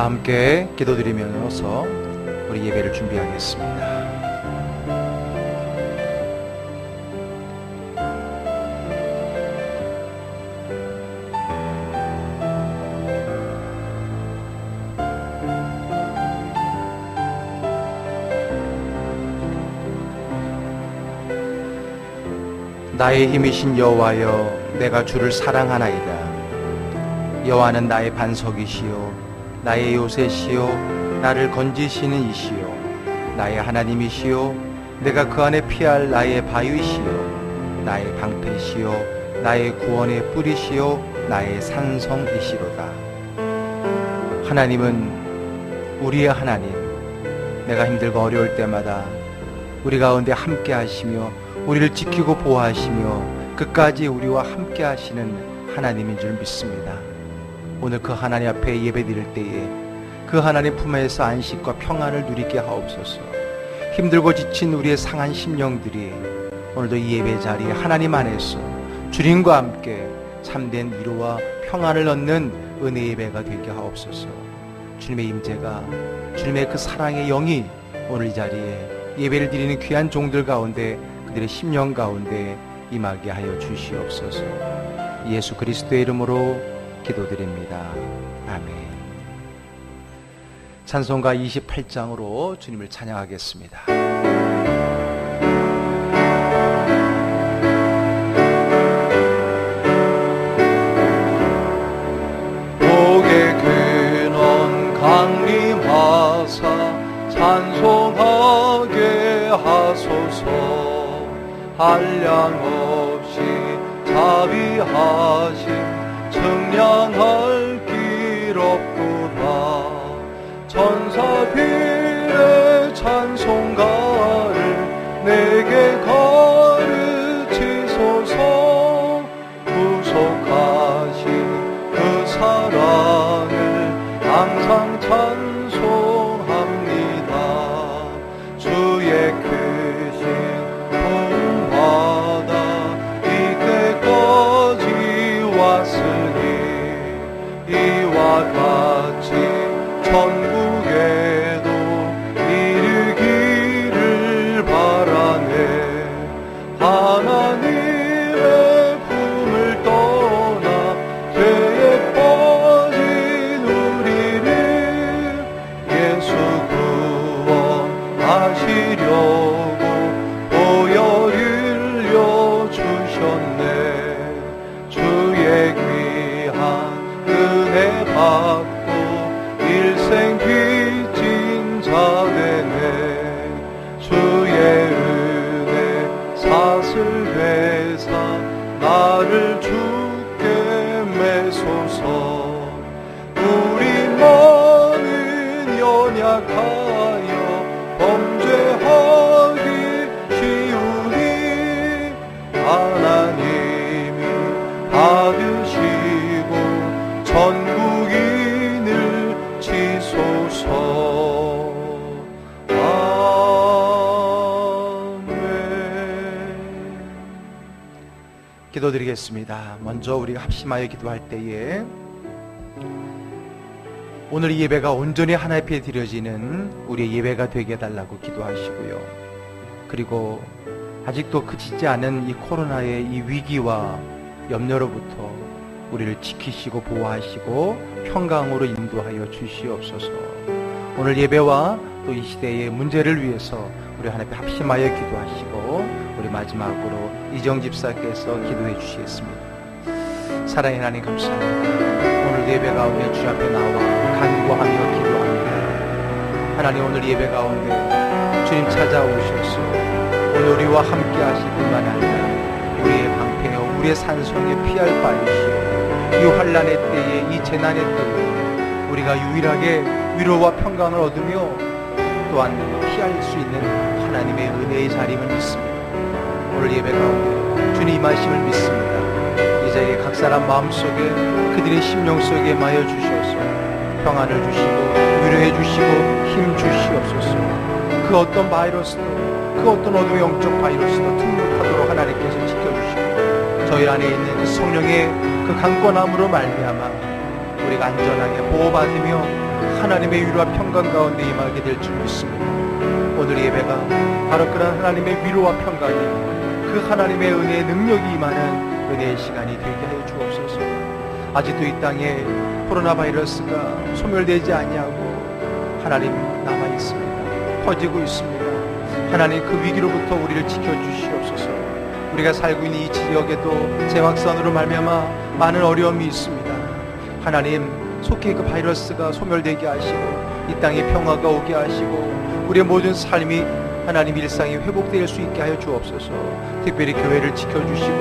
다 함께 기도드리면서 우리 예배를 준비하겠습니다. 나의 힘이신 여호와여, 내가 주를 사랑하나이다. 여호와는 나의 반석이시요 나의 요새시요 나를 건지시는 이시요 나의 하나님이시요 내가 그 안에 피할 나의 바위시요 나의 방패시요 나의 구원의 뿌리시요 나의 산성이시로다. 하나님은 우리의 하나님, 내가 힘들고 어려울 때마다 우리 가운데 함께 하시며 우리를 지키고 보호하시며 끝까지 우리와 함께 하시는 하나님인 줄 믿습니다. 오늘 그 하나님 앞에 예배드릴 때에 그 하나님 품에서 안식과 평안을 누리게 하옵소서. 힘들고 지친 우리의 상한 심령들이 오늘도 이 예배 자리에 하나님 안에서 주님과 함께 참된 위로와 평안을 얻는 은혜 예배가 되게 하옵소서. 주님의 임재가, 주님의 그 사랑의 영이 오늘 이 자리에 예배를 드리는 귀한 종들 가운데, 그들의 심령 가운데 임하게 하여 주시옵소서. 예수 그리스도의 이름으로 기도드립니다. 아멘. 찬송가 28장으로 주님을 찬양하겠습니다. 복의 근원 강림하사 찬송하게 하소서. 한량 없이 자비하심 측량할 길 없구나. 천사들의 찬송가를 내게 가르치소서. 구속하신 그 사랑을 항상 찬송합니다. 주의 크신 본받아 이때까지 왔으니 이와 같이 천국에도 이르기를 바라네. 하나님의 품을 떠나 죄에 빠진 우리를 예수 구원하시려고 보혈 흘려 주셨네. 주의 귀한 은혜 받고 일생 빚진 자 되네. 주의 은혜 사슬 회사 나를 주께 매소서. 우리 많은 연약하여 범죄하기 쉬우니 하나님이 받으시고 전국인을 치소서. 아멘. 기도드리겠습니다. 먼저 우리가 합심하여 기도할 때에 오늘 이 예배가 온전히 하나님 앞에 드려지는 우리의 예배가 되게 해달라고 기도하시고요. 그리고 아직도 그치지 않은 이 코로나의 이 위기와 염려로부터 우리를 지키시고 보호하시고 평강으로 인도하여 주시옵소서. 오늘 예배와 또 이 시대의 문제를 위해서 우리 하나님 앞에 합심하여 기도하시고, 우리 마지막으로 이정 집사께서 기도해 주시겠습니다. 사랑의 하나님 감사합니다. 오늘 예배 가운데 주 앞에 나와 간구하며 기도합니다. 하나님, 오늘 예배 가운데 주님 찾아오셔서 오늘 우리와 함께 하실 뿐만 아니라 우리의 방패요 우리의 산성에 피할 바이시오. 이 환난의 때에, 이 재난의 때에 우리가 유일하게 위로와 평강을 얻으며 또한 피할 수 있는 하나님의 은혜의 자리임을 믿습니다. 오늘 예배 가운데 주님 임하심을 믿습니다. 이 자리에 각 사람 마음속에, 그들의 심령 속에 마여 주셔서 평안을 주시고 위로해 주시고 힘 주시옵소서. 그 어떤 바이러스도, 그 어떤 어둠의 영적 바이러스도 등록하도록 하나님께서 지켜주시고, 저희 안에 있는 그 성령의 그 강권함으로 말미암아 우리가 안전하게 보호받으며 하나님의 위로와 평강 가운데 임하게 될 줄 믿습니다. 오늘 예배가 바로 그런 하나님의 위로와 평강이, 그 하나님의 은혜의 능력이 임하는 은혜의 시간이 되게 하여 주옵소서. 아직도 이 땅에 코로나 바이러스가 소멸되지 아니하고 하나님 남아있습니다. 퍼지고 있습니다. 하나님 그 위기로부터 우리를 지켜주시옵소서. 우리가 살고 있는 이 지역에도 재확산으로 말미암아 많은 어려움이 있습니다. 하나님 속히 그 바이러스가 소멸되게 하시고 이 땅에 평화가 오게 하시고 우리의 모든 삶이 하나님 일상이 회복될 수 있게 하여 주옵소서. 특별히 교회를 지켜주시고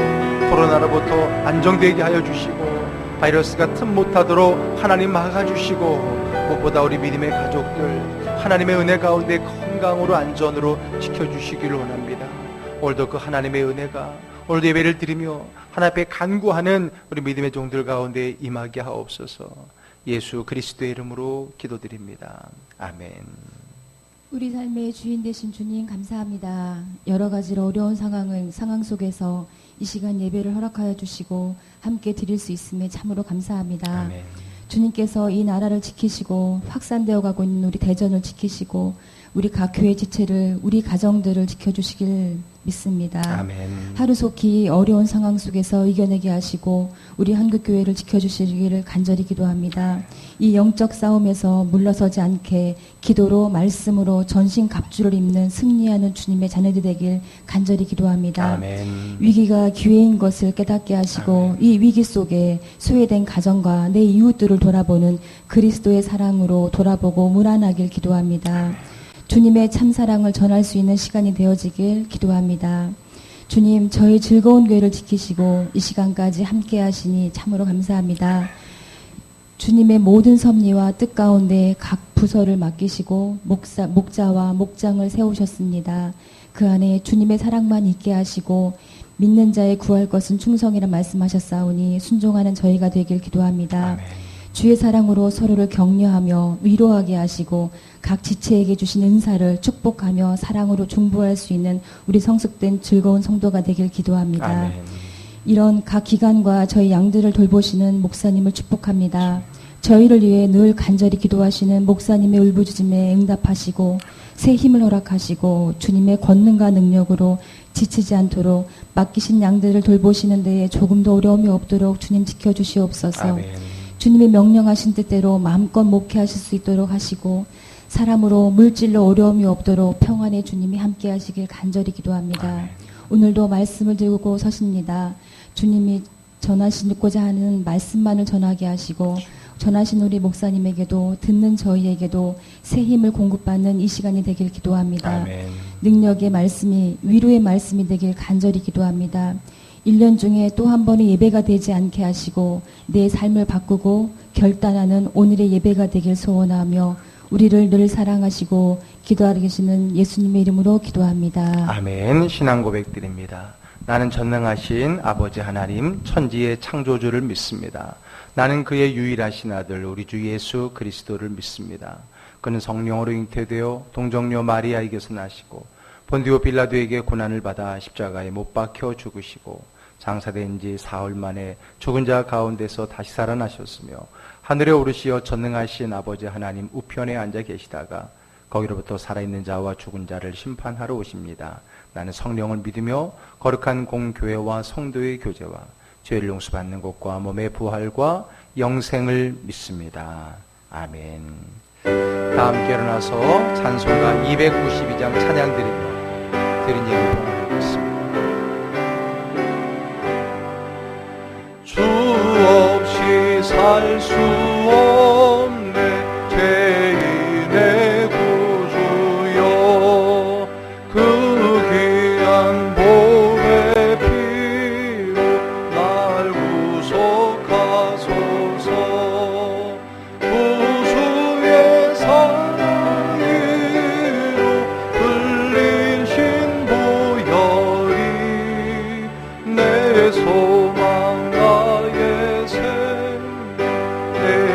코로나로부터 안정되게 하여 주시고 바이러스가 틈 못하도록 하나님 막아주시고 무엇보다 우리 믿음의 가족들 하나님의 은혜 가운데 건강으로 안전으로 지켜주시기를 원합니다. 오늘도 그 하나님의 은혜가 오늘도 예배를 드리며 하나님 앞에 간구하는 우리 믿음의 종들 가운데 임하게 하옵소서. 예수 그리스도의 이름으로 기도드립니다. 아멘. 우리 삶의 주인 되신 주님 감사합니다. 여러 가지로 어려운 상황 속에서 이 시간 예배를 허락하여 주시고 함께 드릴 수 있음에 참으로 감사합니다. 아멘. 주님께서 이 나라를 지키시고 확산되어 가고 있는 우리 대전을 지키시고 우리 각 교회 지체를 우리 가정들을 지켜주시길 믿습니다. 아멘. 하루속히 어려운 상황 속에서 이겨내게 하시고 우리 한국교회를 지켜주시기를 간절히 기도합니다. 이 영적 싸움에서 물러서지 않게 기도로 말씀으로 전신갑주를 입는 승리하는 주님의 자녀들 되길 간절히 기도합니다. 아멘. 위기가 기회인 것을 깨닫게 하시고 이 위기 속에 소외된 가정과 내 이웃들을 돌아보는 그리스도의 사랑으로 돌아보고 무난하길 기도합니다. 주님의 참사랑을 전할 수 있는 시간이 되어지길 기도합니다. 주님, 저희 즐거운 교회를 지키시고 이 시간까지 함께 하시니 참으로 감사합니다. 주님의 모든 섭리와 뜻 가운데 각 부서를 맡기시고 목자와 목장을 세우셨습니다. 그 안에 주님의 사랑만 있게 하시고 믿는 자의 구할 것은 충성이라 말씀하셨사오니 순종하는 저희가 되길 기도합니다. 아멘. 주의 사랑으로 서로를 격려하며 위로하게 하시고 각 지체에게 주신 은사를 축복하며 사랑으로 중보할 수 있는 우리 성숙된 즐거운 성도가 되길 기도합니다. 아멘. 이런 각 기관과 저희 양들을 돌보시는 목사님을 축복합니다. 저희를 위해 늘 간절히 기도하시는 목사님의 울부짖음에 응답하시고 새 힘을 허락하시고 주님의 권능과 능력으로 지치지 않도록 맡기신 양들을 돌보시는 데에 조금도 어려움이 없도록 주님 지켜주시옵소서. 아멘. 주님이 명령하신 뜻대로 마음껏 목회하실 수 있도록 하시고 사람으로 물질로 어려움이 없도록 평안의 주님이 함께 하시길 간절히 기도합니다. 아멘. 오늘도 말씀을 들고 서십니다. 주님이 전하시고자 하는 말씀만을 전하게 하시고 전하신 우리 목사님에게도 듣는 저희에게도 새 힘을 공급받는 이 시간이 되길 기도합니다. 아멘. 능력의 말씀이 위로의 말씀이 되길 간절히 기도합니다. 1년 중에 또 한 번의 예배가 되지 않게 하시고 내 삶을 바꾸고 결단하는 오늘의 예배가 되길 소원하며 우리를 늘 사랑하시고 기도하고 계시는 예수님의 이름으로 기도합니다. 아멘. 신앙 고백 드립니다. 나는 전능하신 아버지 하나님 천지의 창조주를 믿습니다. 나는 그의 유일하신 아들 우리 주 예수 그리스도를 믿습니다. 그는 성령으로 잉태되어 동정녀 마리아에게서 나시고 본디오 빌라도에게 고난을 받아 십자가에 못 박혀 죽으시고 장사된 지 사흘 만에 죽은 자 가운데서 다시 살아나셨으며 하늘에 오르시어 전능하신 아버지 하나님 우편에 앉아 계시다가 거기로부터 살아있는 자와 죽은 자를 심판하러 오십니다. 나는 성령을 믿으며 거룩한 공교회와 성도의 교제와 죄를 용서받는 것과 몸의 부활과 영생을 믿습니다. 아멘. 다 함께 일어나서 찬송가 292장 찬양 드리며 드린 예를 봉헌하겠습니다. 주 없이 살 수 없네 죄인의 구주여 그 귀한 보배 피로 날 구속하소서 구주의 사랑으로 흘리신 보혈이 내 소망 나의 생명 내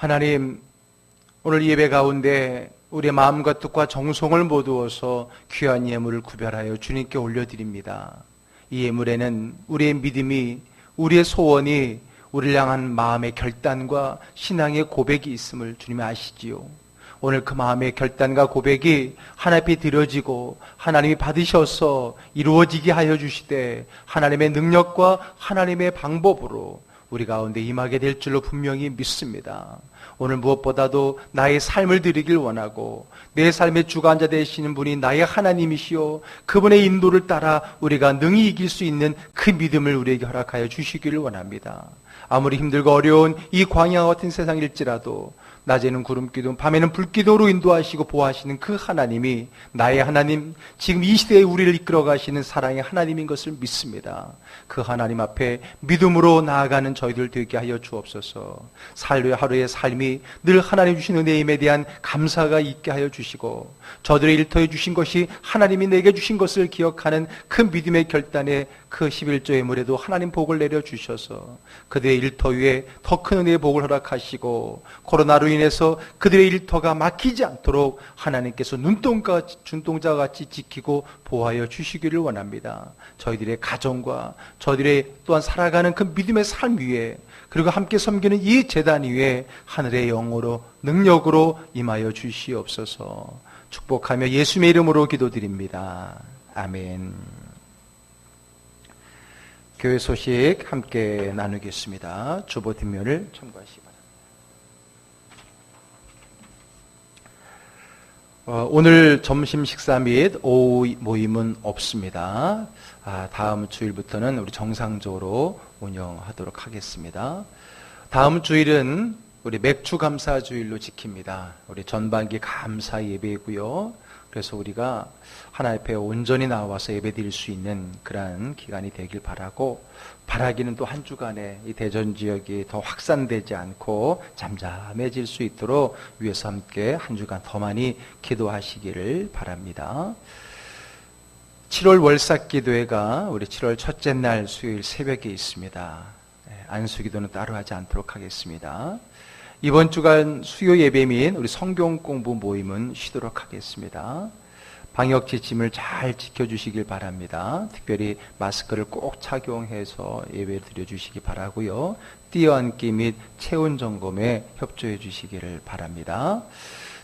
하나님, 오늘 예배 가운데 우리의 마음과 뜻과 정성을 모두어서 귀한 예물을 구별하여 주님께 올려드립니다. 이 예물에는 우리의 믿음이, 우리의 소원이, 우리를 향한 마음의 결단과 신앙의 고백이 있음을 주님이 아시지요. 오늘 그 마음의 결단과 고백이 하나님 앞에 드려지고 하나님이 받으셔서 이루어지게 하여 주시되 하나님의 능력과 하나님의 방법으로 우리 가운데 임하게 될 줄로 분명히 믿습니다. 오늘 무엇보다도 나의 삶을 드리길 원하고 내 삶의 주관자 되시는 분이 나의 하나님이시요 그분의 인도를 따라 우리가 능히 이길 수 있는 그 믿음을 우리에게 허락하여 주시기를 원합니다. 아무리 힘들고 어려운 이 광야와 같은 세상일지라도 낮에는 구름기둥, 밤에는 불기둥으로 인도하시고 보호하시는 그 하나님이 나의 하나님, 지금 이 시대에 우리를 이끌어 가시는 사랑의 하나님인 것을 믿습니다. 그 하나님 앞에 믿음으로 나아가는 저희들 되게 하여 주옵소서. 하루의 삶이 늘 하나님 주신 은혜임에 대한 감사가 있게 하여 주시고 저들의 일터에 주신 것이 하나님이 내게 주신 것을 기억하는 그 믿음의 결단에 그 11조 예물에도 하나님 복을 내려주셔서 그들의 일터 위에 더 큰 은혜의 복을 허락하시고 코로나로 인해서 그들의 일터가 막히지 않도록 하나님께서 눈동자와 같이 지키고 보호하여 주시기를 원합니다. 저희들의 가정과 저희들의 또한 살아가는 그 믿음의 삶 위에 그리고 함께 섬기는 이 제단 위에 하늘의 영으로 능력으로 임하여 주시옵소서. 축복하며 예수님의 이름으로 기도드립니다. 아멘. 교회 소식 함께 나누겠습니다. 주보 뒷면을 첨부하시기 바랍니다. 오늘 점심 식사 및 오후 모임은 없습니다. 다음 주일부터는 우리 정상적으로 운영하도록 하겠습니다. 다음 주일은 우리 맥주 감사 주일로 지킵니다. 우리 전반기 감사 예배이고요. 그래서 우리가 하나님 앞에 온전히 나와서 예배 드릴 수 있는 그러한 기간이 되길 바라기는 또 한 주간에 이 대전 지역이 더 확산되지 않고 잠잠해질 수 있도록 위에서 함께 한 주간 더 많이 기도하시기를 바랍니다. 7월 월삭기도회가 우리 7월 첫째 날 수요일 새벽에 있습니다. 안수기도는 따로 하지 않도록 하겠습니다. 이번 주간 수요 예배 및 우리 성경 공부 모임은 쉬도록 하겠습니다. 방역 지침을 잘 지켜주시길 바랍니다. 특별히 마스크를 꼭 착용해서 예배 드려주시기 바라고요. 뛰어앉기 및 체온 점검에 협조해 주시기를 바랍니다.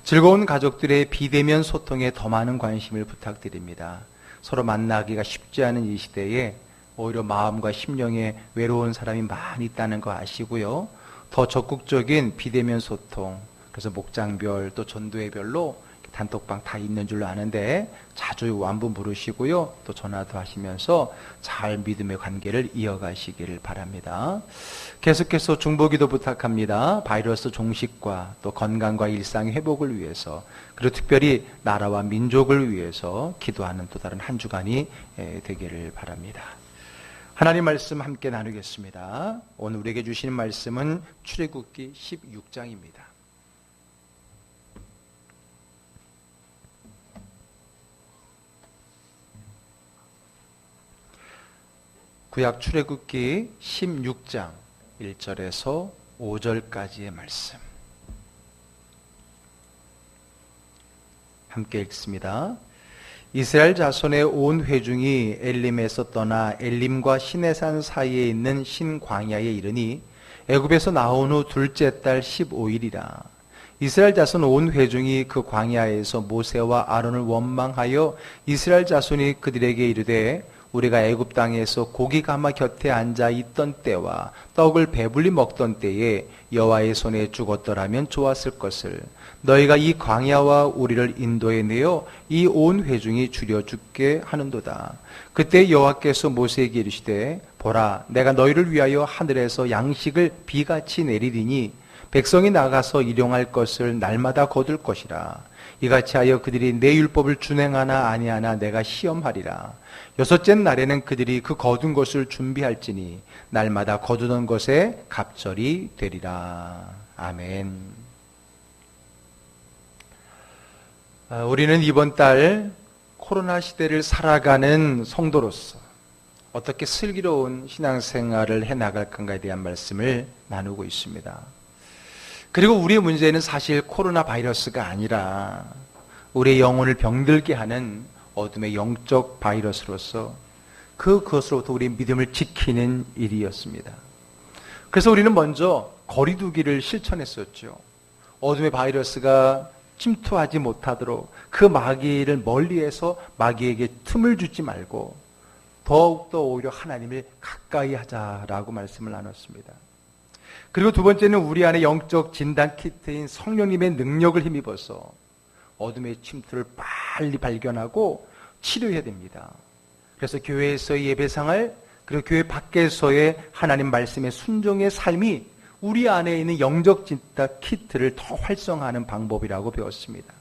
즐거운 가족들의 비대면 소통에 더 많은 관심을 부탁드립니다. 서로 만나기가 쉽지 않은 이 시대에 오히려 마음과 심령에 외로운 사람이 많이 있다는 거 아시고요. 더 적극적인 비대면 소통, 그래서 목장별 또 전도회별로 단톡방 다 있는 줄로 아는데 자주 완부 물으시고요. 또 전화도 하시면서 잘 믿음의 관계를 이어가시기를 바랍니다. 계속해서 중보기도 부탁합니다. 바이러스 종식과 또 건강과 일상의 회복을 위해서 그리고 특별히 나라와 민족을 위해서 기도하는 또 다른 한 주간이 되기를 바랍니다. 하나님 말씀 함께 나누겠습니다. 오늘 우리에게 주시는 말씀은 출애굽기 16장입니다. 구약 출애굽기 16장 1절에서 5절까지의 말씀 함께 읽습니다. 이스라엘 자손의 온 회중이 엘림에서 떠나 엘림과 시내산 사이에 있는 신광야에 이르니 애굽에서 나온 후 둘째 달 15일이라. 이스라엘 자손 온 회중이 그 광야에서 모세와 아론을 원망하여 이스라엘 자손이 그들에게 이르되 우리가 애굽 땅에서 고기 가마 곁에 앉아 있던 때와 떡을 배불리 먹던 때에 여호와의 손에 죽었더라면 좋았을 것을 너희가 이 광야와 우리를 인도해 내어 이 온 회중이 죽여 죽게 하는도다. 그때 여호와께서 모세에게 이르시되 보라 내가 너희를 위하여 하늘에서 양식을 비같이 내리리니 백성이 나가서 일용할 것을 날마다 거둘 것이라. 이같이 하여 그들이 내 율법을 준행하나 아니하나 내가 시험하리라. 여섯째 날에는 그들이 그 거둔 것을 준비할지니 날마다 거두던 것에 갑절이 되리라. 아멘. 우리는 이번 달 코로나 시대를 살아가는 성도로서 어떻게 슬기로운 신앙생활을 해나갈 건가에 대한 말씀을 나누고 있습니다. 그리고 우리의 문제는 사실 코로나 바이러스가 아니라 우리의 영혼을 병들게 하는 어둠의 영적 바이러스로서 그것으로부터 우리의 믿음을 지키는 일이었습니다. 그래서 우리는 먼저 거리두기를 실천했었죠. 어둠의 바이러스가 침투하지 못하도록 그 마귀를 멀리해서 마귀에게 틈을 주지 말고 더욱더 오히려 하나님을 가까이 하자라고 말씀을 나눴습니다. 그리고 두 번째는 우리 안에 영적 진단 키트인 성령님의 능력을 힘입어서 어둠의 침투를 빨리 발견하고 치료해야 됩니다. 그래서 교회에서의 예배생활, 그리고 교회 밖에서의 하나님 말씀의 순종의 삶이 우리 안에 있는 영적 진단 키트를 더 활성화하는 방법이라고 배웠습니다.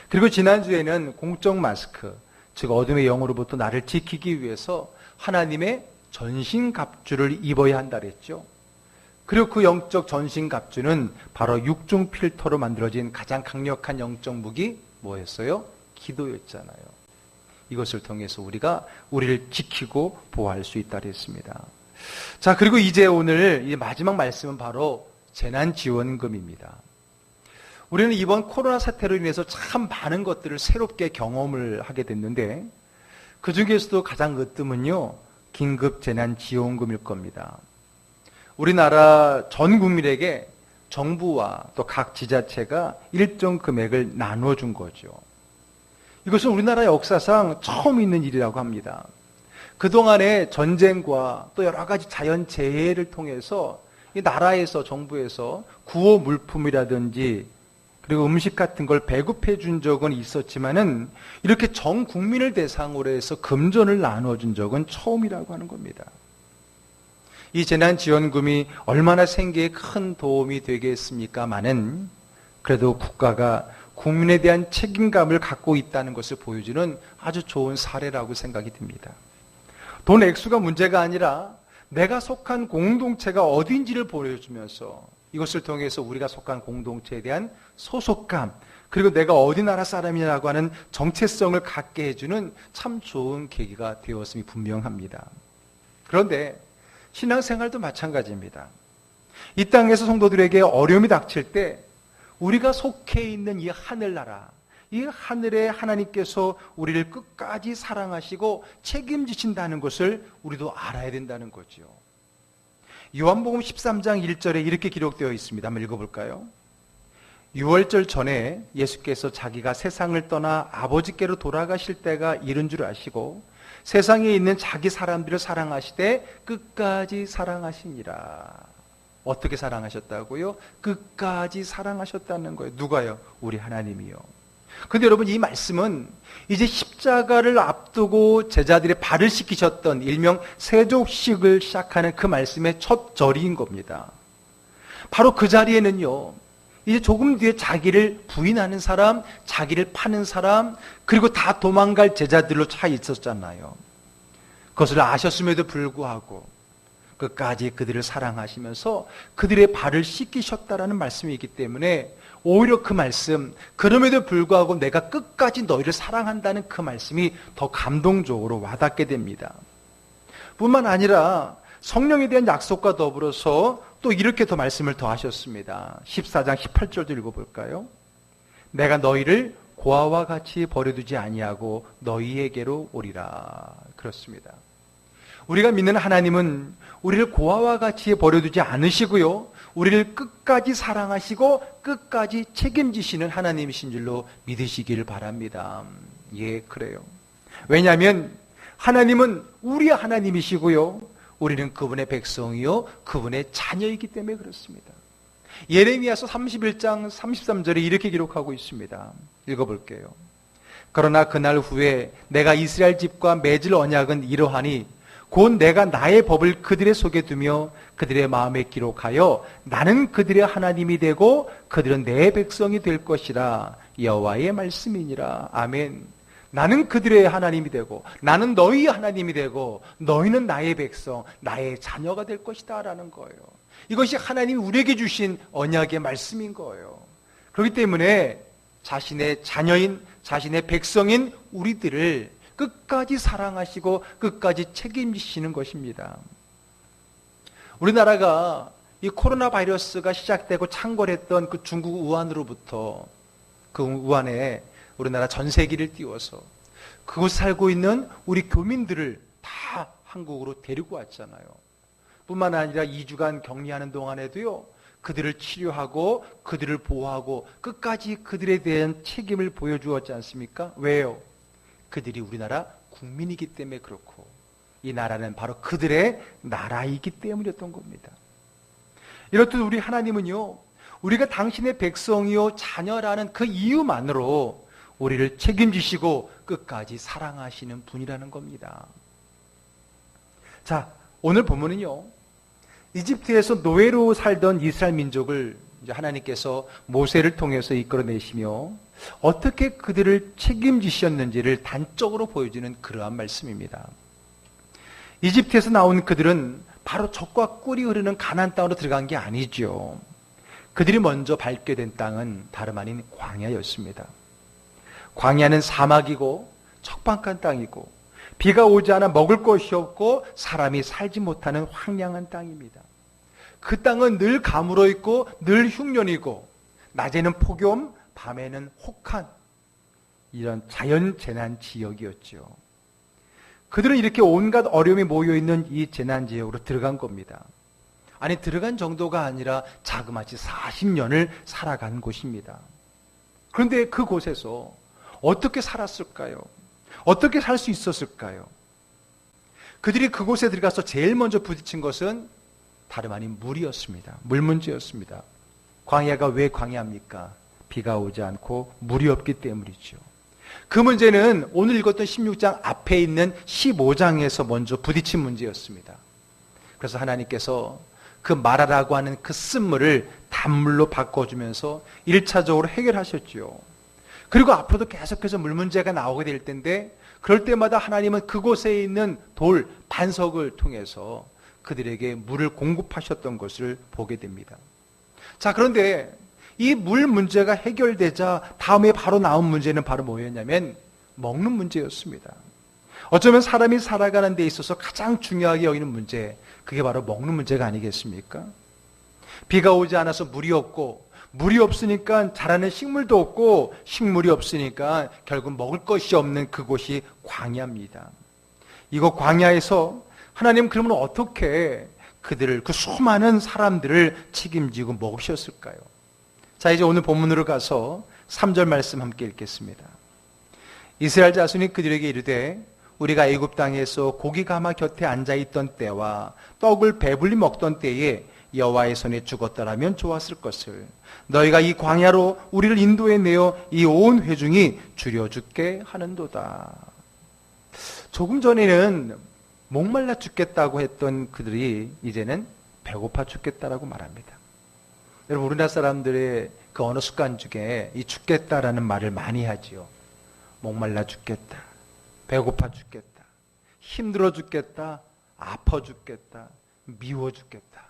그리고 지난주에는 공적 마스크, 즉 어둠의 영으로부터 나를 지키기 위해서 하나님의 전신갑주를 입어야 한다 그랬죠. 그리고 그 영적 전신갑주는 바로 육중 필터로 만들어진 가장 강력한 영적 무기 뭐였어요? 기도였잖아요. 이것을 통해서 우리가 우리를 지키고 보호할 수 있다 그랬습니다. 자, 그리고 이제 오늘 이 마지막 말씀은 바로 재난지원금입니다. 우리는 이번 코로나 사태로 인해서 참 많은 것들을 새롭게 경험을 하게 됐는데 그 중에서도 가장 으뜸은요, 긴급 재난지원금일 겁니다. 우리나라 전 국민에게 정부와 또 각 지자체가 일정 금액을 나눠준 거죠. 이것은 우리나라 역사상 처음 있는 일이라고 합니다. 그동안의 전쟁과 또 여러 가지 자연재해를 통해서 이 나라에서, 정부에서 구호 물품이라든지 그리고 음식 같은 걸 배급해 준 적은 있었지만은 이렇게 전 국민을 대상으로 해서 금전을 나눠준 적은 처음이라고 하는 겁니다. 이 재난지원금이 얼마나 생계에 큰 도움이 되겠습니까마는 그래도 국가가 국민에 대한 책임감을 갖고 있다는 것을 보여주는 아주 좋은 사례라고 생각이 듭니다. 돈 액수가 문제가 아니라 내가 속한 공동체가 어딘지를 보여주면서 이것을 통해서 우리가 속한 공동체에 대한 소속감, 그리고 내가 어디 나라 사람이라고 하는 정체성을 갖게 해주는 참 좋은 계기가 되었음이 분명합니다. 그런데 신앙생활도 마찬가지입니다. 이 땅에서 성도들에게 어려움이 닥칠 때 우리가 속해 있는 이 하늘나라, 이 하늘의 하나님께서 우리를 끝까지 사랑하시고 책임지신다는 것을 우리도 알아야 된다는 거죠. 요한복음 13장 1절에 이렇게 기록되어 있습니다. 한번 읽어볼까요? 유월절 전에 예수께서 자기가 세상을 떠나 아버지께로 돌아가실 때가 이른 줄 아시고 세상에 있는 자기 사람들을 사랑하시되 끝까지 사랑하시니라. 어떻게 사랑하셨다고요? 끝까지 사랑하셨다는 거예요. 누가요? 우리 하나님이요. 근데 여러분, 이 말씀은 이제 십자가를 앞두고 제자들의 발을 씻기셨던 일명 세족식을 시작하는 그 말씀의 첫 절인 겁니다. 바로 그 자리에는요, 이제 조금 뒤에 자기를 부인하는 사람, 자기를 파는 사람, 그리고 다 도망갈 제자들로 차 있었잖아요. 그것을 아셨음에도 불구하고 끝까지 그들을 사랑하시면서 그들의 발을 씻기셨다라는 말씀이기 때문에 오히려 그 말씀, 그럼에도 불구하고 내가 끝까지 너희를 사랑한다는 그 말씀이 더 감동적으로 와닿게 됩니다. 뿐만 아니라 성령에 대한 약속과 더불어서 또 이렇게 더 말씀을 더 하셨습니다. 14장 18절도 읽어볼까요? 내가 너희를 고아와 같이 버려두지 아니하고 너희에게로 오리라. 그렇습니다. 우리가 믿는 하나님은 우리를 고아와 같이 버려두지 않으시고요, 우리를 끝까지 사랑하시고 끝까지 책임지시는 하나님이신 줄로 믿으시길 바랍니다. 예, 그래요. 왜냐하면 하나님은 우리 하나님이시고요, 우리는 그분의 백성이요 그분의 자녀이기 때문에 그렇습니다. 예레미야서 31장 33절에 이렇게 기록하고 있습니다. 읽어볼게요. 그러나 그날 후에 내가 이스라엘 집과 맺을 언약은 이러하니 곧 내가 나의 법을 그들의 속에 두며 그들의 마음에 기록하여 나는 그들의 하나님이 되고 그들은 내 백성이 될 것이라. 여호와의 말씀이니라. 아멘. 나는 그들의 하나님이 되고 나는 너희 하나님이 되고 너희는 나의 백성, 나의 자녀가 될 것이다 라는 거예요. 이것이 하나님이 우리에게 주신 언약의 말씀인 거예요. 그렇기 때문에 자신의 자녀인, 자신의 백성인 우리들을 끝까지 사랑하시고 끝까지 책임지시는 것입니다. 우리나라가 이 코로나 바이러스가 시작되고 창궐했던 그 중국 우한으로부터 그 우한에 우리나라 전세기를 띄워서 그곳 살고 있는 우리 교민들을 다 한국으로 데리고 왔잖아요. 뿐만 아니라 2주간 격리하는 동안에도요, 그들을 치료하고 그들을 보호하고 끝까지 그들에 대한 책임을 보여주었지 않습니까? 왜요? 그들이 우리나라 국민이기 때문에 그렇고 이 나라는 바로 그들의 나라이기 때문이었던 겁니다. 이렇듯 우리 하나님은요, 우리가 당신의 백성이요 자녀라는 그 이유만으로 우리를 책임지시고 끝까지 사랑하시는 분이라는 겁니다. 자, 오늘 본문은요, 이집트에서 노예로 살던 이스라엘 민족을 이제 하나님께서 모세를 통해서 이끌어내시며 어떻게 그들을 책임지셨는지를 단적으로 보여주는 그러한 말씀입니다. 이집트에서 나온 그들은 바로 젖과 꿀이 흐르는 가나안 땅으로 들어간 게 아니죠. 그들이 먼저 밟게 된 땅은 다름 아닌 광야였습니다. 광야는 사막이고 척박한 땅이고 비가 오지 않아 먹을 것이 없고 사람이 살지 못하는 황량한 땅입니다. 그 땅은 늘 가물어 있고 늘 흉년이고 낮에는 폭염, 밤에는 혹한 이런 자연재난 지역이었죠. 그들은 이렇게 온갖 어려움이 모여있는 이 재난 지역으로 들어간 겁니다. 아니, 들어간 정도가 아니라 자그마치 40년을 살아간 곳입니다. 그런데 그곳에서 어떻게 살았을까요? 어떻게 살 수 있었을까요? 그들이 그곳에 들어가서 제일 먼저 부딪힌 것은 다름 아닌 물이었습니다. 물 문제였습니다. 광야가 왜 광야입니까? 비가 오지 않고 물이 없기 때문이죠. 그 문제는 오늘 읽었던 16장 앞에 있는 15장에서 먼저 부딪힌 문제였습니다. 그래서 하나님께서 그 마라라고 하는 그 쓴물을 단물로 바꿔주면서 1차적으로 해결하셨죠. 그리고 앞으로도 계속해서 물 문제가 나오게 될 텐데 그럴 때마다 하나님은 그곳에 있는 돌, 반석을 통해서 그들에게 물을 공급하셨던 것을 보게 됩니다. 자, 그런데 이 물 문제가 해결되자 다음에 바로 나온 문제는 바로 뭐였냐면 먹는 문제였습니다. 어쩌면 사람이 살아가는 데 있어서 가장 중요하게 여기는 문제, 그게 바로 먹는 문제가 아니겠습니까? 비가 오지 않아서 물이 없고 물이 없으니까 자라는 식물도 없고 식물이 없으니까 결국 먹을 것이 없는 그곳이 광야입니다. 이거 광야에서 하나님 그러면 어떻게 그들을, 그 수많은 사람들을 책임지고 먹으셨을까요? 자, 이제 오늘 본문으로 가서 3절 말씀 함께 읽겠습니다. 이스라엘 자손이 그들에게 이르되 우리가 애굽 땅에서 고기 가마 곁에 앉아있던 때와 떡을 배불리 먹던 때에 여호와의 손에 죽었더라면 좋았을 것을 너희가 이 광야로 우리를 인도해 내어 이 온 회중이 줄여 죽게 하는도다. 조금 전에는 목말라 죽겠다고 했던 그들이 이제는 배고파 죽겠다라고 말합니다. 여러분, 우리나라 사람들의 그 언어 습관 중에 이 죽겠다라는 말을 많이 하지요. 목말라 죽겠다, 배고파 죽겠다, 힘들어 죽겠다, 아파 죽겠다, 미워 죽겠다.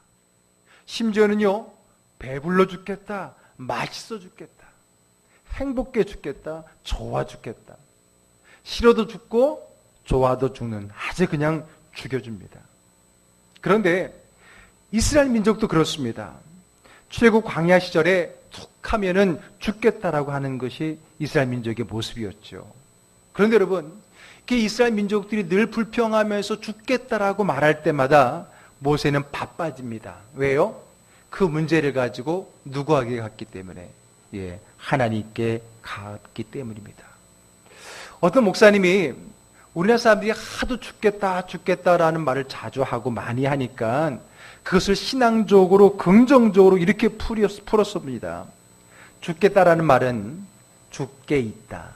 심지어는요, 배불러 죽겠다, 맛있어 죽겠다, 행복해 죽겠다, 좋아 죽겠다. 싫어도 죽고 좋아도 죽는, 아주 그냥 죽여줍니다. 그런데 이스라엘 민족도 그렇습니다. 출애굽 광야 시절에 툭 하면은 죽겠다라고 하는 것이 이스라엘 민족의 모습이었죠. 그런데 여러분, 그 이스라엘 민족들이 늘 불평하면서 죽겠다라고 말할 때마다 모세는 바빠집니다. 왜요? 그 문제를 가지고 누구에게 갔기 때문에, 하나님께 갔기 때문입니다. 어떤 목사님이 우리나라 사람들이 하도 죽겠다라는 말을 자주 하고 많이 하니까 그것을 신앙적으로 긍정적으로 이렇게 풀었습니다. 죽겠다라는 말은 주께 있다,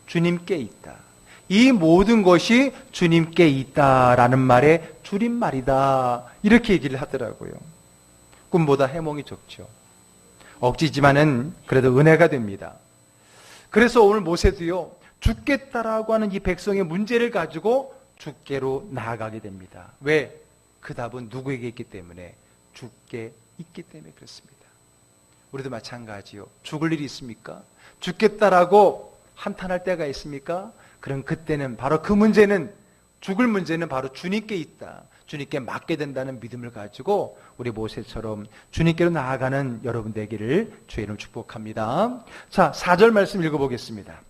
주님께 있다, 이 모든 것이 주님께 있다라는 말의 줄임말이다, 이렇게 얘기를 하더라고요. 꿈보다 해몽이 적죠. 억지지만은 그래도 은혜가 됩니다. 그래서 오늘 모세도요, 죽겠다라고 하는 이 백성의 문제를 가지고 주께로 나아가게 됩니다. 왜? 그 답은 누구에게 있기 때문에? 주께 있기 때문에 그렇습니다. 우리도 마찬가지요. 죽을 일이 있습니까? 죽겠다라고 한탄할 때가 있습니까? 그럼 그때는 바로 그 문제는 죽을 문제는 바로 주님께 있다. 주님께 맡게 된다는 믿음을 가지고 우리 모세처럼 주님께로 나아가는 여러분 되기를 주의 이름으로 축복합니다. 자, 4절 말씀 읽어보겠습니다.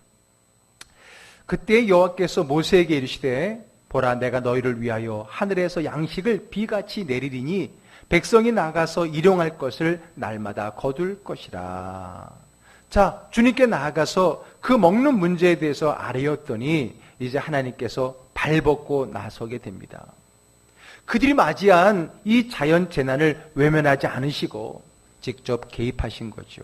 그때 여호와께서 모세에게 이르시되 보라, 내가 너희를 위하여 하늘에서 양식을 비같이 내리리니 백성이 나가서 일용할 것을 날마다 거둘 것이라. 자, 주님께 나아가서 그 먹는 문제에 대해서 아뢰었더니 이제 하나님께서 발벗고 나서게 됩니다. 그들이 맞이한 이 자연 재난을 외면하지 않으시고 직접 개입하신 거죠.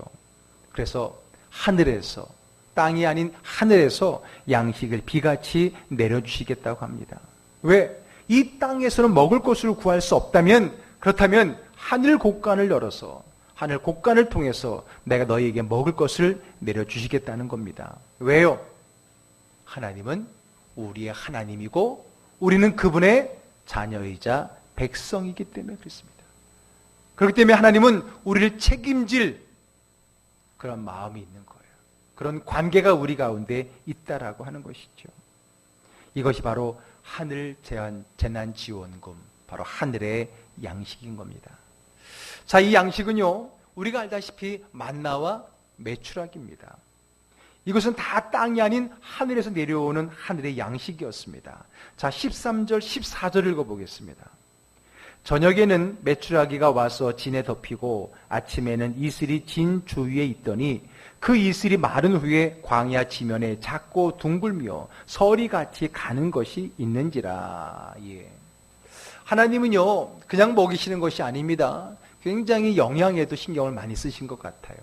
그래서 하늘에서, 땅이 아닌 하늘에서 양식을 비같이 내려주시겠다고 합니다. 왜? 이 땅에서는 먹을 것을 구할 수 없다면, 그렇다면 하늘 곳간을 열어서 하늘 곳간을 통해서 내가 너희에게 먹을 것을 내려주시겠다는 겁니다. 왜요? 하나님은 우리의 하나님이고 우리는 그분의 자녀이자 백성이기 때문에 그렇습니다. 그렇기 때문에 하나님은 우리를 책임질 그런 마음이 있는 거예요. 그런 관계가 우리 가운데 있다라고 하는 것이죠. 이것이 바로 하늘 재난지원금, 바로 하늘의 양식인 겁니다. 자, 이 양식은요, 우리가 알다시피 만나와 메추라기입니다. 이것은 다 땅이 아닌 하늘에서 내려오는 하늘의 양식이었습니다. 자, 13절, 14절 읽어보겠습니다. 저녁에는 메추라기가 와서 진에 덮이고 아침에는 이슬이 진 주위에 있더니 그 이슬이 마른 후에 광야 지면에 작고 둥글며 서리같이 가는 것이 있는지라. 예. 하나님은요, 그냥 먹이시는 것이 아닙니다. 굉장히 영양에도 신경을 많이 쓰신 것 같아요.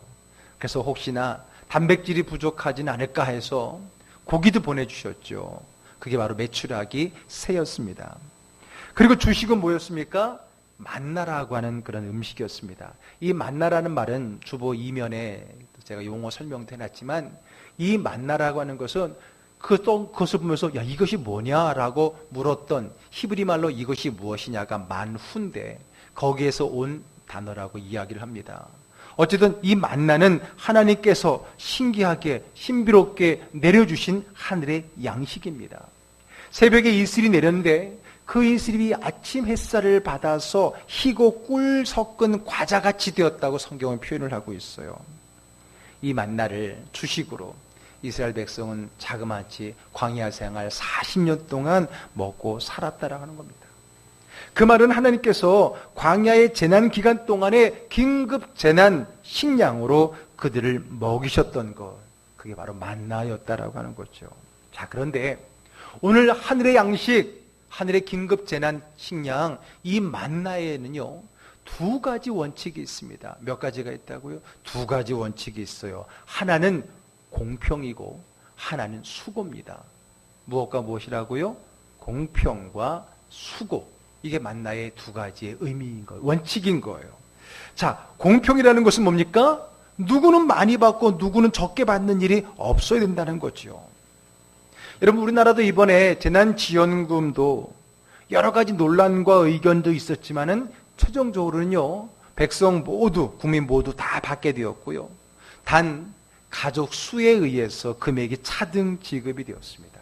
그래서 혹시나 단백질이 부족하진 않을까 해서 고기도 보내주셨죠. 그게 바로 메추라기 새였습니다. 그리고 주식은 뭐였습니까? 만나라고 하는 그런 음식이었습니다. 이 만나라는 말은 주보 2면에 제가 용어 설명도 해놨지만, 이 만나라고 하는 것은 그것을 보면서 야, 이것이 뭐냐라고 물었던 히브리 말로 이것이 무엇이냐가 만후인데 거기에서 온 단어라고 이야기를 합니다. 어쨌든 이 만나는 하나님께서 신기하게 신비롭게 내려주신 하늘의 양식입니다. 새벽에 이슬이 내렸는데 그 이슬이 아침 햇살을 받아서 희고 꿀 섞은 과자같이 되었다고 성경은 표현을 하고 있어요. 이 만나를 주식으로 이스라엘 백성은 자그마치 광야 생활 40년 동안 먹고 살았다라고 하는 겁니다. 그 말은 하나님께서 광야의 재난 기간 동안에 긴급 재난 식량으로 그들을 먹이셨던 것, 그게 바로 만나였다라고 하는 거죠. 자, 그런데 오늘 하늘의 양식, 하늘의 긴급 재난 식량, 이 만나에는요, 두 가지 원칙이 있습니다. 몇 가지가 있다고요? 두 가지 원칙이 있어요. 하나는 공평이고 하나는 수고입니다. 무엇과 무엇이라고요? 공평과 수고. 이게 만나의 두 가지의 의미인 거예요. 원칙인 거예요. 자, 공평이라는 것은 뭡니까? 누구는 많이 받고 누구는 적게 받는 일이 없어야 된다는 거죠. 여러분, 우리나라도 이번에 재난지원금도 여러 가지 논란과 의견도 있었지만은 최종적으로는요, 백성 모두, 국민 모두 다 받게 되었고요. 단 가족 수에 의해서 금액이 차등 지급이 되었습니다.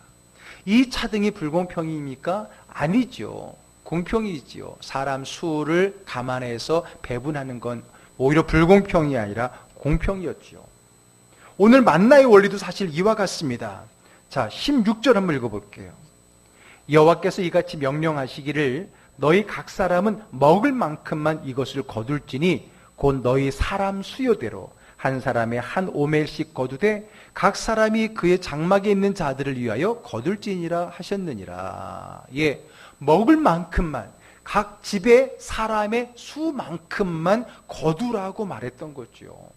이 차등이 불공평입니까? 아니죠. 공평이지요. 사람 수를 감안해서 배분하는 건 오히려 불공평이 아니라 공평이었죠. 오늘 만나의 원리도 사실 이와 같습니다. 자, 16절 한번 읽어볼게요. 여호와께서 이같이 명령하시기를 너희 각 사람은 먹을 만큼만 이것을 거둘지니 곧 너희 사람 수요대로 한 사람의 한 오멜씩 거두되 각 사람이 그의 장막에 있는 자들을 위하여 거둘지니라 하셨느니라. 예, 먹을 만큼만, 각 집의 사람의 수만큼만 거두라고 말했던 거죠.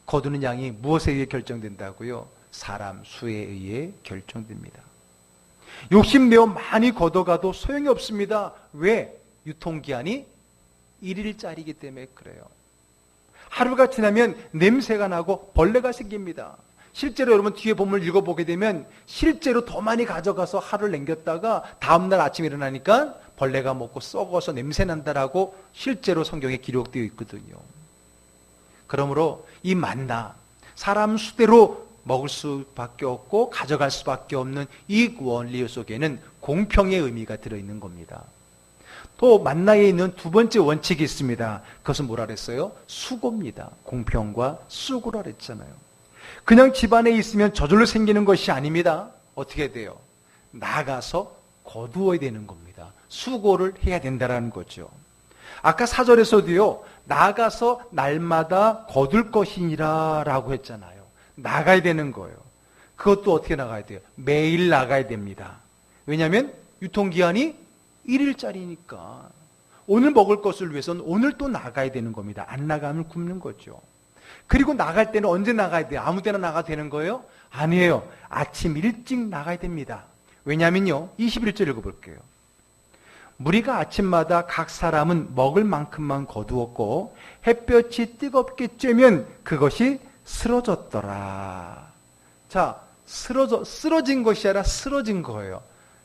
거두는 양이 무엇에 의해 결정된다고요? 사람 수에 의해 결정됩니다. 욕심내어 많이 걷어가도 소용이 없습니다. 왜? 유통기한이 1일짜리이기 때문에 그래요. 하루가 지나면 냄새가 나고 벌레가 생깁니다. 실제로 여러분 뒤에 본문을 읽어보게 되면 실제로 더 많이 가져가서 하루를 남겼다가 다음날 아침에 일어나니까 벌레가 먹고 썩어서 냄새 난다라고 실제로 성경에 기록되어 있거든요. 그러므로 이 만나, 사람 수대로 먹을 수밖에 없고 가져갈 수밖에 없는 이 원리 속에는 공평의 의미가 들어있는 겁니다. 또 만나에 있는 두 번째 원칙이 있습니다. 그것은 뭐라 그랬어요? 수고입니다. 공평과 수고라 그랬잖아요. 그냥 집안에 있으면 저절로 생기는 것이 아닙니다. 어떻게 돼요? 나가서 거두어야 되는 겁니다. 수고를 해야 된다는 거죠. 아까 4절에서도요. 나가서 날마다 거둘 것이니라 라고 했잖아요. 나가야 되는 거예요. 그것도 어떻게 나가야 돼요? 매일 나가야 됩니다. 왜냐하면 유통기한이 1일짜리니까 오늘 먹을 것을 위해서는 오늘 또 나가야 되는 겁니다. 안 나가면 굶는 거죠. 그리고 나갈 때는 언제 나가야 돼요? 아무 때나 나가도 되는 거예요? 아니에요. 아침 일찍 나가야 됩니다. 왜냐면요. 21절 읽어볼게요. 무리가 아침마다 각 사람은 먹을 만큼만 거두었고 햇볕이 뜨겁게 쬐면 그것이 쓰러졌더라. 자, 쓰러진 것이 아니라 쓰러진 거예요.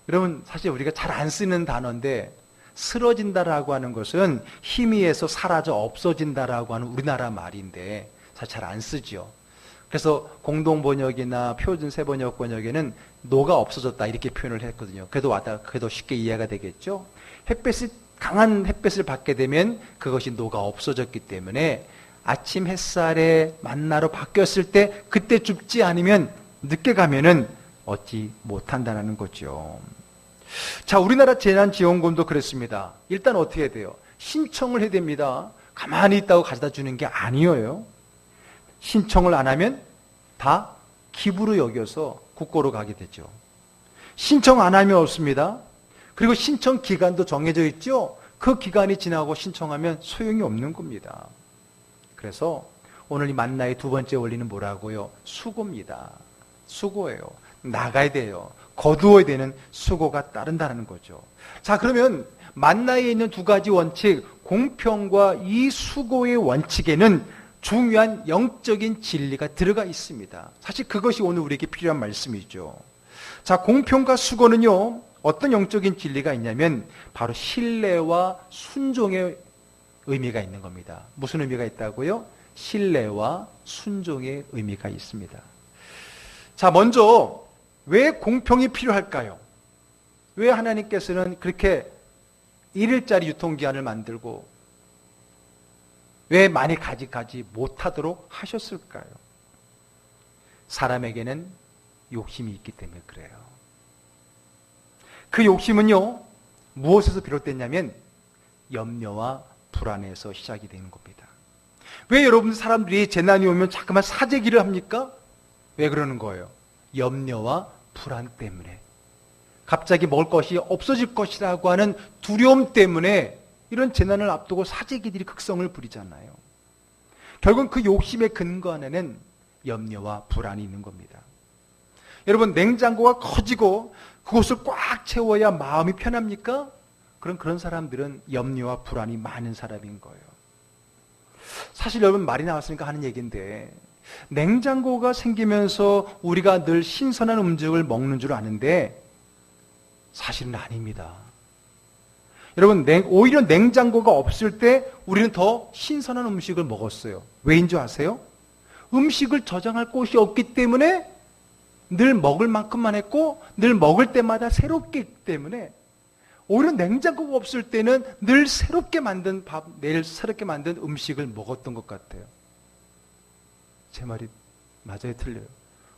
여러분 사실 우리가 잘 안 쓰는 단어인데 쓰러진다라고 하는 것은 희미해서 사라져 없어진다라고 하는 우리나라 말인데 사실 잘 안 쓰죠. 그래서 공동번역이나 표준세번역 번역에는 노가 없어졌다 이렇게 표현을 했거든요. 그래도 쉽게 이해가 되겠죠. 강한 햇볕을 받게 되면 그것이 노가 없어졌기 때문에 아침 햇살에 만나러 바뀌었을 때 그때 줍지 않으면 늦게 가면은 얻지 못한다는 거죠. 자, 우리나라 재난지원금도 그렇습니다. 일단 어떻게 해야 돼요? 신청을 해야 됩니다. 가만히 있다고 가져다 주는 게 아니에요. 신청을 안 하면 다 기부로 여겨서 국고로 가게 되죠. 신청 안 하면 없습니다. 그리고 신청 기간도 정해져 있죠. 그 기간이 지나고 신청하면 소용이 없는 겁니다. 그래서 오늘 이 만나의 두 번째 원리는 뭐라고요? 수고입니다. 수고예요. 나가야 돼요. 거두어야 되는 수고가 따른다는 거죠. 자, 그러면 만나에 있는 두 가지 원칙, 공평과 이 수고의 원칙에는 중요한 영적인 진리가 들어가 있습니다. 사실 그것이 오늘 우리에게 필요한 말씀이죠. 자, 공평과 수고는요, 어떤 영적인 진리가 있냐면 바로 신뢰와 순종의 의미가 있는 겁니다. 무슨 의미가 있다고요? 신뢰와 순종의 의미가 있습니다. 자, 먼저 왜 공평이 필요할까요? 왜 하나님께서는 그렇게 1일짜리 유통기한을 만들고 왜 많이 가지 못하도록 하셨을까요? 사람에게는 욕심이 있기 때문에 그래요. 그 욕심은요, 무엇에서 비롯됐냐면 염려와 불안에서 시작이 되는 겁니다. 왜 여러분 사람들이 재난이 오면 자꾸만 사재기를 합니까? 왜 그러는 거예요? 염려와 불안 때문에. 갑자기 먹을 것이 없어질 것이라고 하는 두려움 때문에 이런 재난을 앞두고 사재기들이 극성을 부리잖아요. 결국 그 욕심의 근거 안에는 염려와 불안이 있는 겁니다. 여러분, 냉장고가 커지고 그것을 꽉 채워야 마음이 편합니까? 그런 사람들은 염려와 불안이 많은 사람인 거예요. 사실 여러분, 말이 나왔으니까 하는 얘기인데 냉장고가 생기면서 우리가 늘 신선한 음식을 먹는 줄 아는데 사실은 아닙니다. 여러분, 오히려 냉장고가 없을 때 우리는 더 신선한 음식을 먹었어요. 왜인 줄 아세요? 음식을 저장할 곳이 없기 때문에 늘 먹을 만큼만 했고 늘 먹을 때마다 새롭기 때문에 오히려 냉장고가 없을 때는 늘 새롭게 만든 밥, 내일 새롭게 만든 음식을 먹었던 것 같아요. 제 말이 맞아요, 틀려요?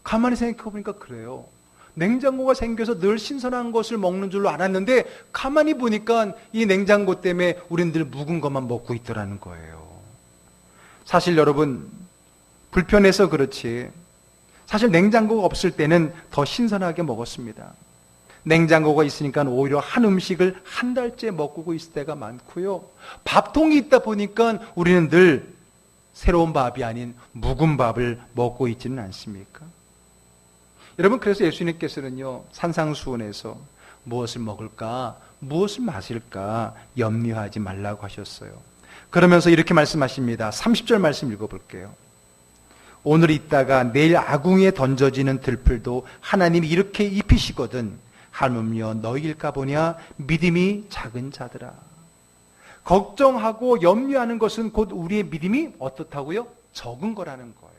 가만히 생각해 보니까 그래요. 냉장고가 생겨서 늘 신선한 것을 먹는 줄로 알았는데 가만히 보니까 이 냉장고 때문에 우리는 늘 묵은 것만 먹고 있더라는 거예요. 사실 여러분, 불편해서 그렇지 사실 냉장고가 없을 때는 더 신선하게 먹었습니다. 냉장고가 있으니까 오히려 한 음식을 한 달째 먹고 있을 때가 많고요. 밥통이 있다 보니까 우리는 늘 새로운 밥이 아닌 묵은 밥을 먹고 있지는 않습니까? 여러분, 그래서 예수님께서는요, 산상수훈에서 무엇을 먹을까, 무엇을 마실까 염려하지 말라고 하셨어요. 그러면서 이렇게 말씀하십니다. 30절 말씀 읽어볼게요. 오늘 있다가 내일 아궁이에 던져지는 들풀도 하나님이 이렇게 입히시거든 하물며 너희일까 보냐 믿음이 작은 자들아. 걱정하고 염려하는 것은 곧 우리의 믿음이 어떻다고요? 적은 거라는 거예요.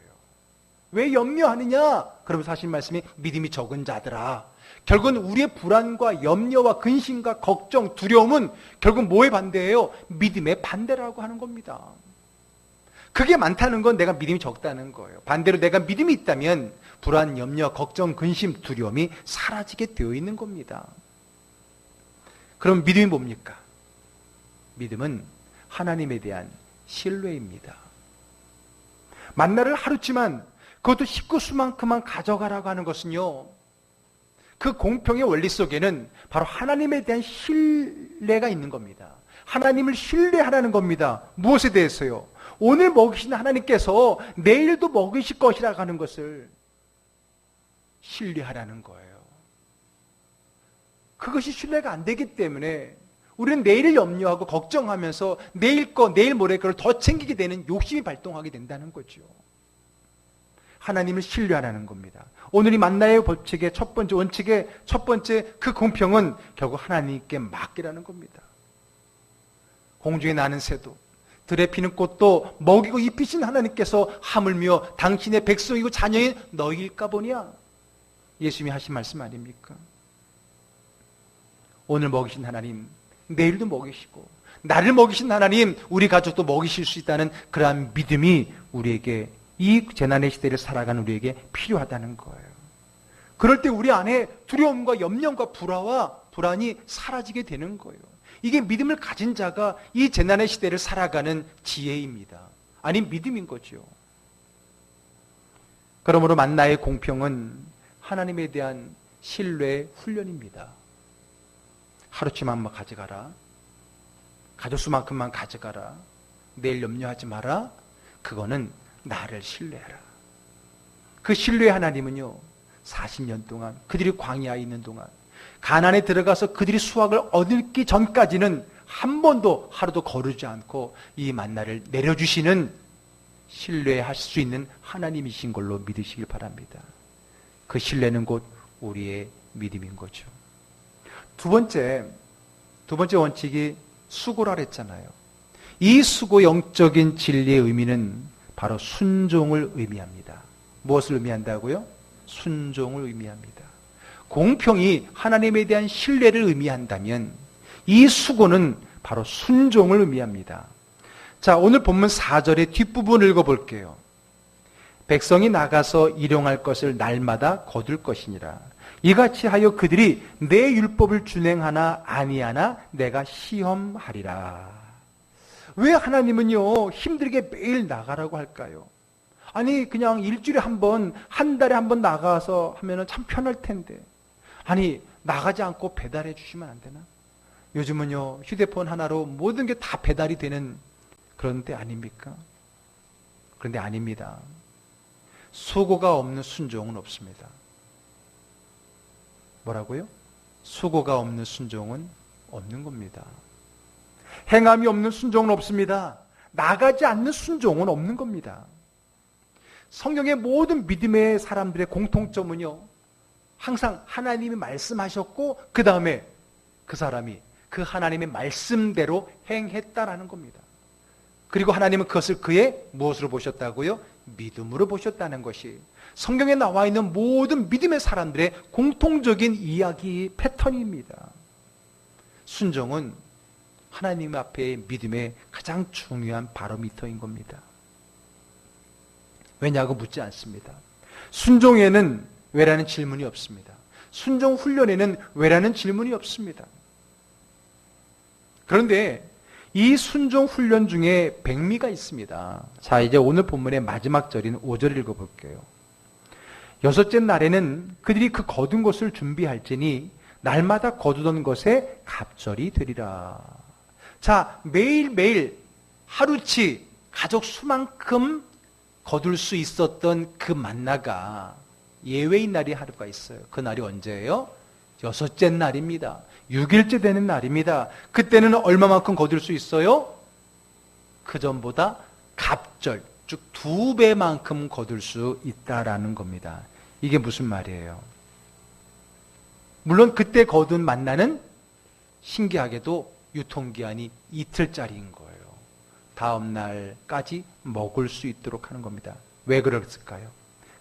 왜 염려하느냐? 그러면서 하신 말씀이 믿음이 적은 자들아. 결국은 우리의 불안과 염려와 근심과 걱정, 두려움은 결국 뭐의 반대예요? 믿음의 반대라고 하는 겁니다. 그게 많다는 건 내가 믿음이 적다는 거예요. 반대로 내가 믿음이 있다면 불안, 염려, 걱정, 근심, 두려움이 사라지게 되어 있는 겁니다. 그럼 믿음이 뭡니까? 믿음은 하나님에 대한 신뢰입니다. 만나를 하루치만 그것도 식구수만큼만 가져가라고 하는 것은요, 그 공평의 원리 속에는 바로 하나님에 대한 신뢰가 있는 겁니다. 하나님을 신뢰하라는 겁니다. 무엇에 대해서요? 오늘 먹이신 하나님께서 내일도 먹이실 것이라고 하는 것을 신뢰하라는 거예요. 그것이 신뢰가 안 되기 때문에 우리는 내일을 염려하고 걱정하면서 내일 거, 내일 모레 거를 더 챙기게 되는 욕심이 발동하게 된다는 거죠. 하나님을 신뢰하라는 겁니다. 오늘 이 만나의 법칙의 첫 번째 원칙의 첫 번째 그 공평은 결국 하나님께 맡기라는 겁니다. 공중에 나는 새도 들에 피는 꽃도 먹이고 입히신 하나님께서 하물며 당신의 백성이고 자녀인 너희일까 보냐? 예수님이 하신 말씀 아닙니까? 오늘 먹이신 하나님, 내일도 먹이시고 나를 먹이신 하나님, 우리 가족도 먹이실 수 있다는 그러한 믿음이 우리에게 이 재난의 시대를 살아가는 우리에게 필요하다는 거예요. 그럴 때 우리 안에 두려움과 염려와 불안이 사라지게 되는 거예요. 이게 믿음을 가진 자가 이 재난의 시대를 살아가는 지혜입니다. 아니 믿음인 거죠. 그러므로 만나의 공평은 하나님에 대한 신뢰 훈련입니다. 하루치만 가져가라. 가족 수만큼만 가져가라. 내일 염려하지 마라. 그거는 나를 신뢰하라. 그 신뢰의 하나님은요, 40년 동안 그들이 광야에 있는 동안 가나안에 들어가서 그들이 수확을 얻기 전까지는 한 번도 하루도 거르지 않고 이 만나를 내려주시는 신뢰하실 수 있는 하나님이신 걸로 믿으시길 바랍니다. 그 신뢰는 곧 우리의 믿음인 거죠. 두 번째 원칙이 수고라 그랬잖아요. 이 수고 영적인 진리의 의미는 바로 순종을 의미합니다. 무엇을 의미한다고요? 순종을 의미합니다. 공평이 하나님에 대한 신뢰를 의미한다면 이 수고는 바로 순종을 의미합니다. 자, 오늘 본문 4절의 뒷부분 읽어볼게요. 백성이 나가서 일용할 것을 날마다 거둘 것이니라. 이같이 하여 그들이 내 율법을 준행하나 아니하나 내가 시험하리라. 왜 하나님은요 힘들게 매일 나가라고 할까요? 아니 그냥 일주일에 한 번, 한 달에 한 번 나가서 하면 참 편할 텐데, 아니 나가지 않고 배달해 주시면 안 되나? 요즘은요 휴대폰 하나로 모든 게 다 배달이 되는 그런 때 아닙니까? 그런데 아닙니다. 수고가 없는 순종은 없습니다. 뭐라고요? 수고가 없는 순종은 없는 겁니다. 행함이 없는 순종은 없습니다. 나가지 않는 순종은 없는 겁니다. 성경의 모든 믿음의 사람들의 공통점은요, 항상 하나님이 말씀하셨고 그 다음에 그 사람이 그 하나님의 말씀대로 행했다라는 겁니다. 그리고 하나님은 그것을 그의 무엇으로 보셨다고요? 믿음으로 보셨다는 것이 성경에 나와 있는 모든 믿음의 사람들의 공통적인 이야기 패턴입니다. 순종은 하나님 앞에 믿음의 가장 중요한 바로미터인 겁니다. 왜냐고 묻지 않습니다. 순종에는 왜라는 질문이 없습니다. 순종 훈련에는 왜라는 질문이 없습니다. 그런데 이 순종 훈련 중에 백미가 있습니다. 자, 이제 오늘 본문의 마지막 절인 5절 읽어볼게요. 여섯째 날에는 그들이 그 거둔 것을 준비할지니 날마다 거두던 것에 갑절이 되리라. 자, 매일매일 하루치 가족 수만큼 거둘 수 있었던 그 만나가 예외인 날이 하루가 있어요. 그 날이 언제예요? 여섯째 날입니다. 6일째 되는 날입니다. 그때는 얼마만큼 거둘 수 있어요? 그 전보다 갑절, 즉 2배만큼 거둘 수 있다라는 겁니다. 이게 무슨 말이에요? 물론 그때 거둔 만나는 신기하게도 유통기한이 이틀짜리인 거예요. 다음 날까지 먹을 수 있도록 하는 겁니다. 왜 그랬을까요?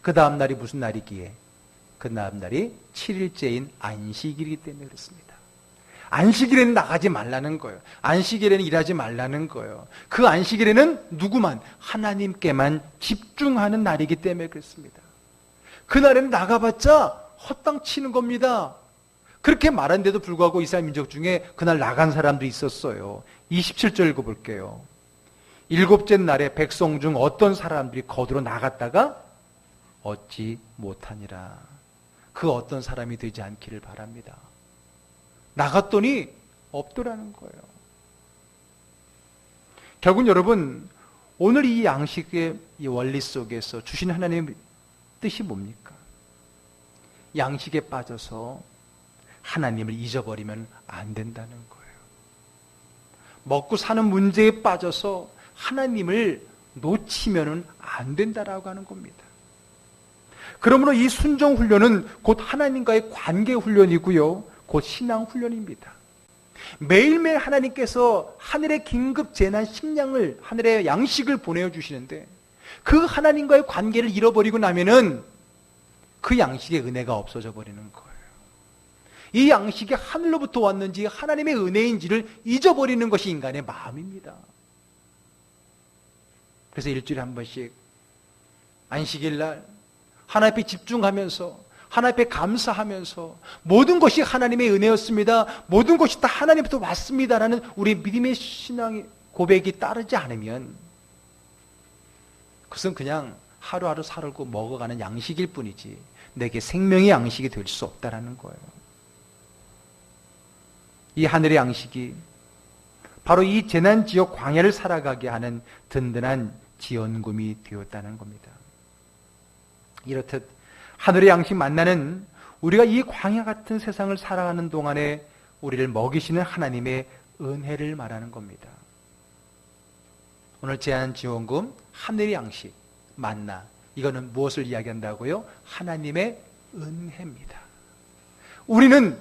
그 다음 날이 무슨 날이기에? 그 다음 날이 7일째인 안식일이기 때문에 그렇습니다. 안식일에는 나가지 말라는 거예요. 안식일에는 일하지 말라는 거예요. 그 안식일에는 누구만? 하나님께만 집중하는 날이기 때문에 그렇습니다. 그날에는 나가봤자 헛땅 치는 겁니다. 그렇게 말한데도 불구하고 이스라엘 민족 중에 그날 나간 사람도 있었어요. 27절 읽어볼게요. 일곱째 날에 백성 중 어떤 사람들이 거두러 나갔다가 얻지 못하니라. 그 어떤 사람이 되지 않기를 바랍니다. 나갔더니 없더라는 거예요. 결국 여러분, 오늘 이 양식의 이 원리 속에서 주신 하나님의 뜻이 뭡니까? 양식에 빠져서 하나님을 잊어버리면 안 된다는 거예요. 먹고 사는 문제에 빠져서 하나님을 놓치면 안 된다라고 하는 겁니다. 그러므로 이 순종 훈련은 곧 하나님과의 관계 훈련이고요, 곧 신앙 훈련입니다. 매일매일 하나님께서 하늘의 긴급 재난 식량을, 하늘의 양식을 보내주시는데 그 하나님과의 관계를 잃어버리고 나면은 그 양식의 은혜가 없어져 버리는 거예요. 이 양식이 하늘로부터 왔는지 하나님의 은혜인지를 잊어버리는 것이 인간의 마음입니다. 그래서 일주일에 한 번씩 안식일 날 하나님 앞에 집중하면서, 하나님 앞에 감사하면서 모든 것이 하나님의 은혜였습니다, 모든 것이 다 하나님부터 왔습니다라는 우리의 믿음의 신앙의 고백이 따르지 않으면 그것은 그냥 하루하루 살고 먹어가는 양식일 뿐이지 내게 생명의 양식이 될 수 없다라는 거예요. 이 하늘의 양식이 바로 이 재난지역 광야를 살아가게 하는 든든한 지원금이 되었다는 겁니다. 이렇듯 하늘의 양식 만나는 우리가 이 광야 같은 세상을 살아가는 동안에 우리를 먹이시는 하나님의 은혜를 말하는 겁니다. 오늘 재난지원금, 하늘의 양식, 만나, 이거는 무엇을 이야기한다고요? 하나님의 은혜입니다. 우리는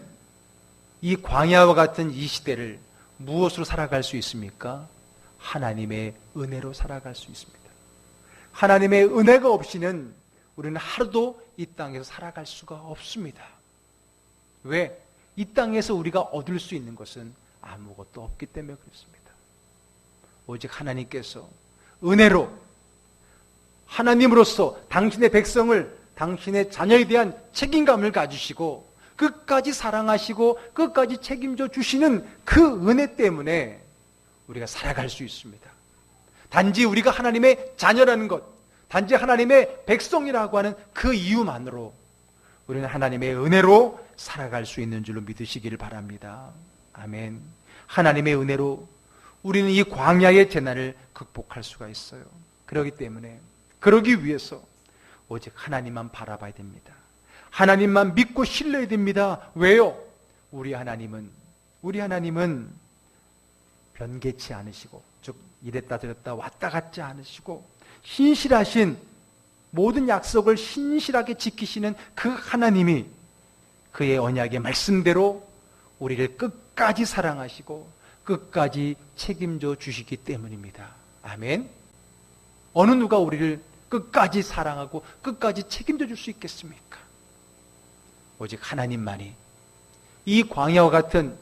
이 광야와 같은 이 시대를 무엇으로 살아갈 수 있습니까? 하나님의 은혜로 살아갈 수 있습니다. 하나님의 은혜가 없이는 우리는 하루도 이 땅에서 살아갈 수가 없습니다. 왜? 이 땅에서 우리가 얻을 수 있는 것은 아무것도 없기 때문에 그렇습니다. 오직 하나님께서 은혜로 하나님으로서 당신의 백성을, 당신의 자녀에 대한 책임감을 가지시고 끝까지 사랑하시고 끝까지 책임져 주시는 그 은혜 때문에 우리가 살아갈 수 있습니다. 단지 우리가 하나님의 자녀라는 것, 단지 하나님의 백성이라고 하는 그 이유만으로 우리는 하나님의 은혜로 살아갈 수 있는 줄로 믿으시기를 바랍니다. 아멘. 하나님의 은혜로 우리는 이 광야의 재난을 극복할 수가 있어요. 그렇기 때문에, 그러기 위해서 오직 하나님만 바라봐야 됩니다. 하나님만 믿고 신뢰해야 됩니다. 왜요? 우리 하나님은 변개치 않으시고, 즉 이랬다 저랬다 왔다 갔지 않으시고 신실하신, 모든 약속을 신실하게 지키시는 그 하나님이 그의 언약의 말씀대로 우리를 끝까지 사랑하시고 끝까지 책임져 주시기 때문입니다. 아멘. 어느 누가 우리를 끝까지 사랑하고 끝까지 책임져 줄 수 있겠습니까? 오직 하나님만이 이 광야와 같은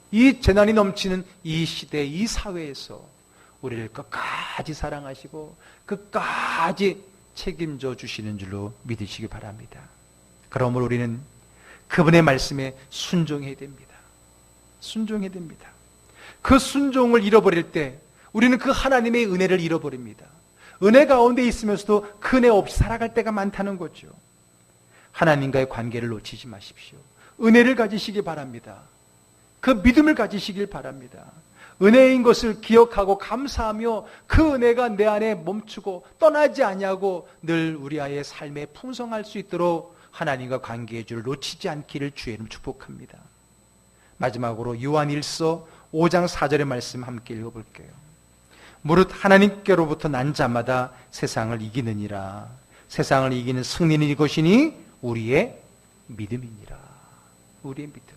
이 재난이 넘치는 이 시대, 이 사회에서 우리를 끝까지 사랑하시고 끝까지 책임져 주시는 줄로 믿으시기 바랍니다. 그러므로 우리는 그분의 말씀에 순종해야 됩니다. 순종해야 됩니다. 그 순종을 잃어버릴 때 우리는 그 하나님의 은혜를 잃어버립니다. 은혜 가운데 있으면서도 그 은혜 없이 살아갈 때가 많다는 거죠. 하나님과의 관계를 놓치지 마십시오. 은혜를 가지시기 바랍니다. 그 믿음을 가지시길 바랍니다. 은혜인 것을 기억하고 감사하며 그 은혜가 내 안에 멈추고 떠나지 아니하고 늘 우리 아이의 삶에 풍성할 수 있도록 하나님과 관계의 줄을 놓치지 않기를 주의 이름으로 축복합니다. 마지막으로 요한일서 5장 4절의 말씀 함께 읽어볼게요. 무릇 하나님께로부터 난 자마다 세상을 이기느니라. 세상을 이기는 승리는 이것이니 우리의 믿음이니라. 우리의 믿음.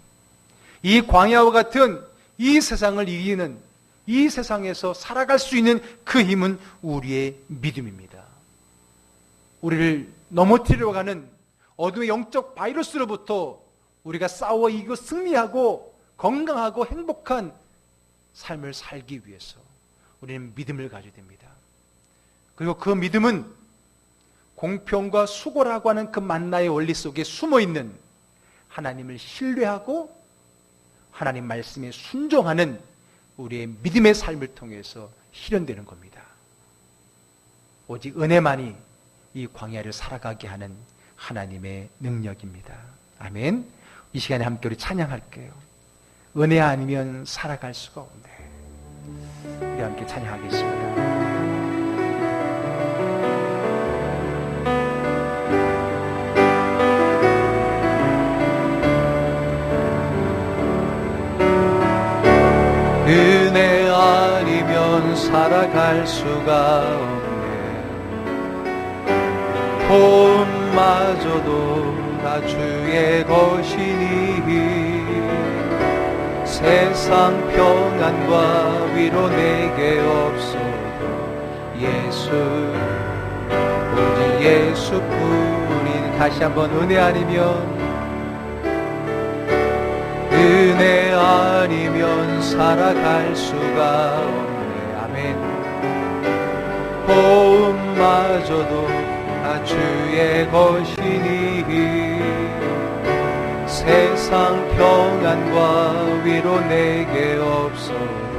이 광야와 같은 이 세상을 이기는, 이 세상에서 살아갈 수 있는 그 힘은 우리의 믿음입니다. 우리를 넘어뜨리려고 하는 어둠의 영적 바이러스로부터 우리가 싸워 이기고 승리하고 건강하고 행복한 삶을 살기 위해서 우리는 믿음을 가져야 됩니다. 그리고 그 믿음은 공평과 수고라고 하는 그 만나의 원리 속에 숨어있는 하나님을 신뢰하고 하나님 말씀에 순종하는 우리의 믿음의 삶을 통해서 실현되는 겁니다. 오직 은혜만이 이 광야를 살아가게 하는 하나님의 능력입니다. 아멘. 이 시간에 함께 우리 찬양할게요. 은혜 아니면 살아갈 수가 없네. 우리 함께 찬양하겠습니다. 은혜 아니면 살아갈 수가 없네. 돈마저도 다 주의 것이니 세상 평안과 위로 내게 없어도 예수, 오직 예수뿐인. 다시 한번 은혜 아니면, 은혜 아니면 살아갈 수가 없네. 아멘. 보험마저도 다 주의 것이니 세상 평안과 위로 내게 없어도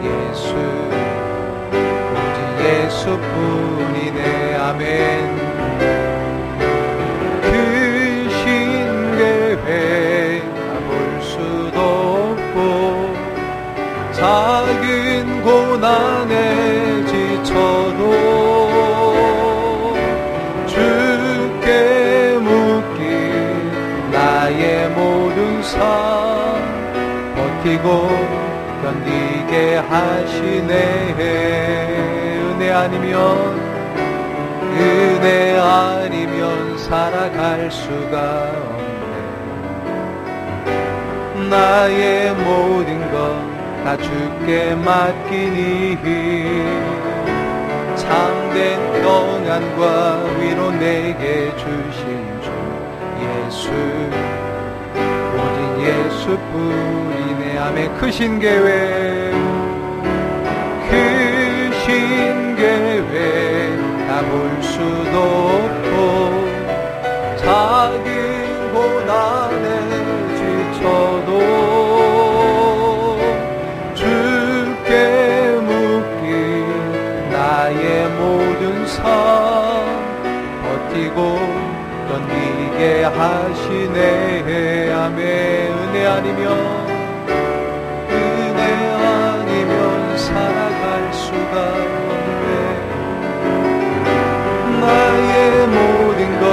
예수, 오직 예수뿐이네. 아멘. 그 신계회 수도 없고 작은 고난에 지쳐도 주께 묻기 나의 모든 삶 버티고 견디게 하시네. 은혜 아니면 살아갈 수가 없네. 나의 모든 것 다 주께 맡기니 참된 평안과 위로 내게 주신 주 예수, 오직 예수뿐이네. 아멘. 크신 계획 다 볼 수도 없고 작은 고난에 지쳐도 주께 묻기 나의 모든 삶 버티고 견디게 하시네. 아멘. 은혜 아니면 살아갈 수가 없네. 나의 모든 것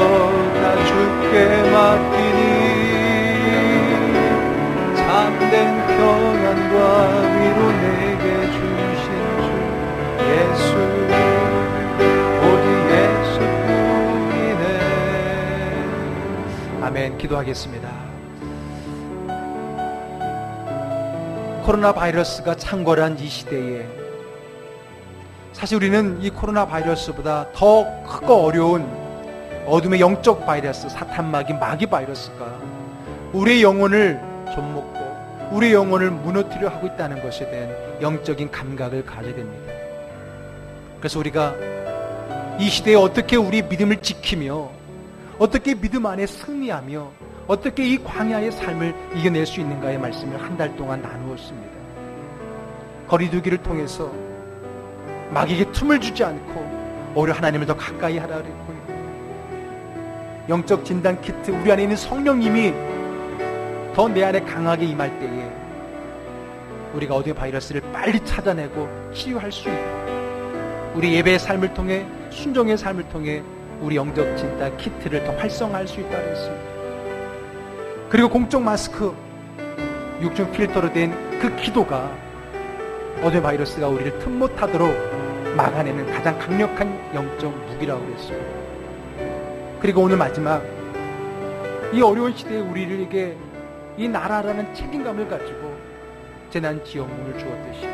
다 주께 맡기니 참된 평안과 위로 내게 주신 주 예수, 오직 예수뿐이네. 아멘. 기도하겠습니다. 코로나 바이러스가 창궐한 이 시대에 사실 우리는 이 코로나 바이러스보다 더 크고 어려운 어둠의 영적 바이러스, 사탄마귀, 마귀 바이러스가 우리의 영혼을 좀먹고 우리의 영혼을 무너뜨려 하고 있다는 것에 대한 영적인 감각을 가져야 됩니다. 그래서 우리가 이 시대에 어떻게 우리 믿음을 지키며 어떻게 믿음 안에 승리하며 어떻게 이 광야의 삶을 이겨낼 수 있는가의 말씀을 한 달 동안 나누었습니다. 거리두기를 통해서 마귀에게 틈을 주지 않고 오히려 하나님을 더 가까이 하라 그랬고요. 영적 진단 키트, 우리 안에 있는 성령님이 더 내 안에 강하게 임할 때에 우리가 어둠의 바이러스를 빨리 찾아내고 치유할 수 있고 우리 예배의 삶을 통해 순종의 삶을 통해 우리 영적 진단 키트를 더 활성화할 수 있다고 했습니다. 그리고 공적 마스크, 육중 필터로 된 그 기도가 어둠의 바이러스가 우리를 틈 못하도록 막아내는 가장 강력한 영적 무기라고 그랬습니다. 그리고 오늘 마지막, 이 어려운 시대에 우리에게 이 나라라는 책임감을 가지고 재난지원금을 주었듯이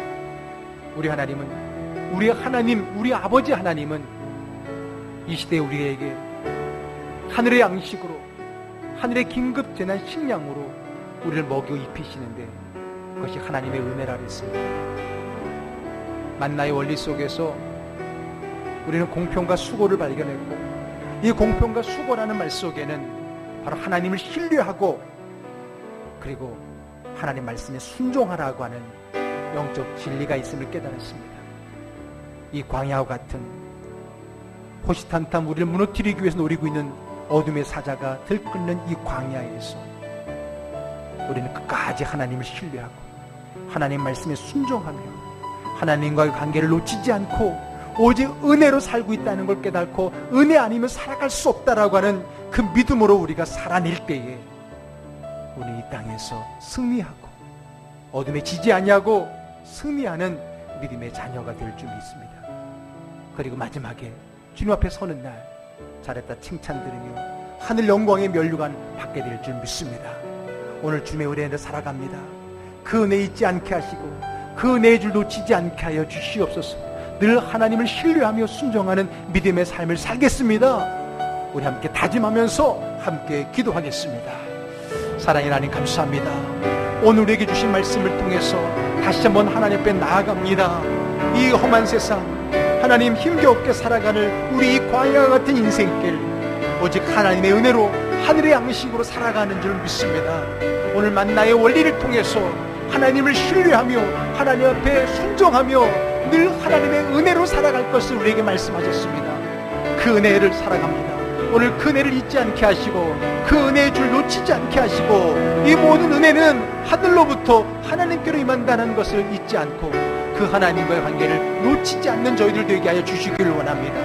우리 하나님은, 우리 하나님, 우리 아버지 하나님은 이 시대에 우리에게 하늘의 양식으로, 하늘의 긴급 재난 식량으로 우리를 먹여 입히시는데 그것이 하나님의 은혜라 그랬습니다. 만나의 원리 속에서 우리는 공평과 수고를 발견했고, 이 공평과 수고라는 말 속에는 바로 하나님을 신뢰하고 그리고 하나님 말씀에 순종하라고 하는 영적 진리가 있음을 깨달았습니다. 이 광야와 같은 호시탐탐 우리를 무너뜨리기 위해서 노리고 있는 어둠의 사자가 들끓는 이 광야에서 우리는 끝까지 하나님을 신뢰하고 하나님 말씀에 순종하며 하나님과의 관계를 놓치지 않고 오직 은혜로 살고 있다는 걸 깨닫고 은혜 아니면 살아갈 수 없다라고 하는 그 믿음으로 우리가 살아낼 때에 우리 이 땅에서 승리하고 어둠에 지지 아니하고 승리하는 믿음의 자녀가 될 줄 믿습니다. 그리고 마지막에 주님 앞에 서는 날 잘했다 칭찬 들으며 하늘 영광의 면류관 받게 될 줄 믿습니다. 오늘 주님의 은혜를 살아갑니다. 그 은혜 잊지 않게 하시고 그 은혜의 줄 놓치지 않게 하여 주시옵소서. 늘 하나님을 신뢰하며 순종하는 믿음의 삶을 살겠습니다. 우리 함께 다짐하면서 함께 기도하겠습니다. 사랑의 하나님 감사합니다. 오늘 우리에게 주신 말씀을 통해서 다시 한번 하나님 앞에 나아갑니다. 이 험한 세상 하나님 힘겹게 살아가는 우리 이 광야 같은 인생길 오직 하나님의 은혜로 하늘의 양식으로 살아가는 줄 믿습니다. 오늘 만나의 원리를 통해서 하나님을 신뢰하며 하나님 앞에 순종하며 늘 하나님의 은혜로 살아갈 것을 우리에게 말씀하셨습니다. 그 은혜를 살아갑니다. 오늘 그 은혜를 잊지 않게 하시고 그 은혜의 줄 놓치지 않게 하시고 이 모든 은혜는 하늘로부터 하나님께로 임한다는 것을 잊지 않고 그 하나님과의 관계를 놓치지 않는 저희들 되게 하여 주시기를 원합니다.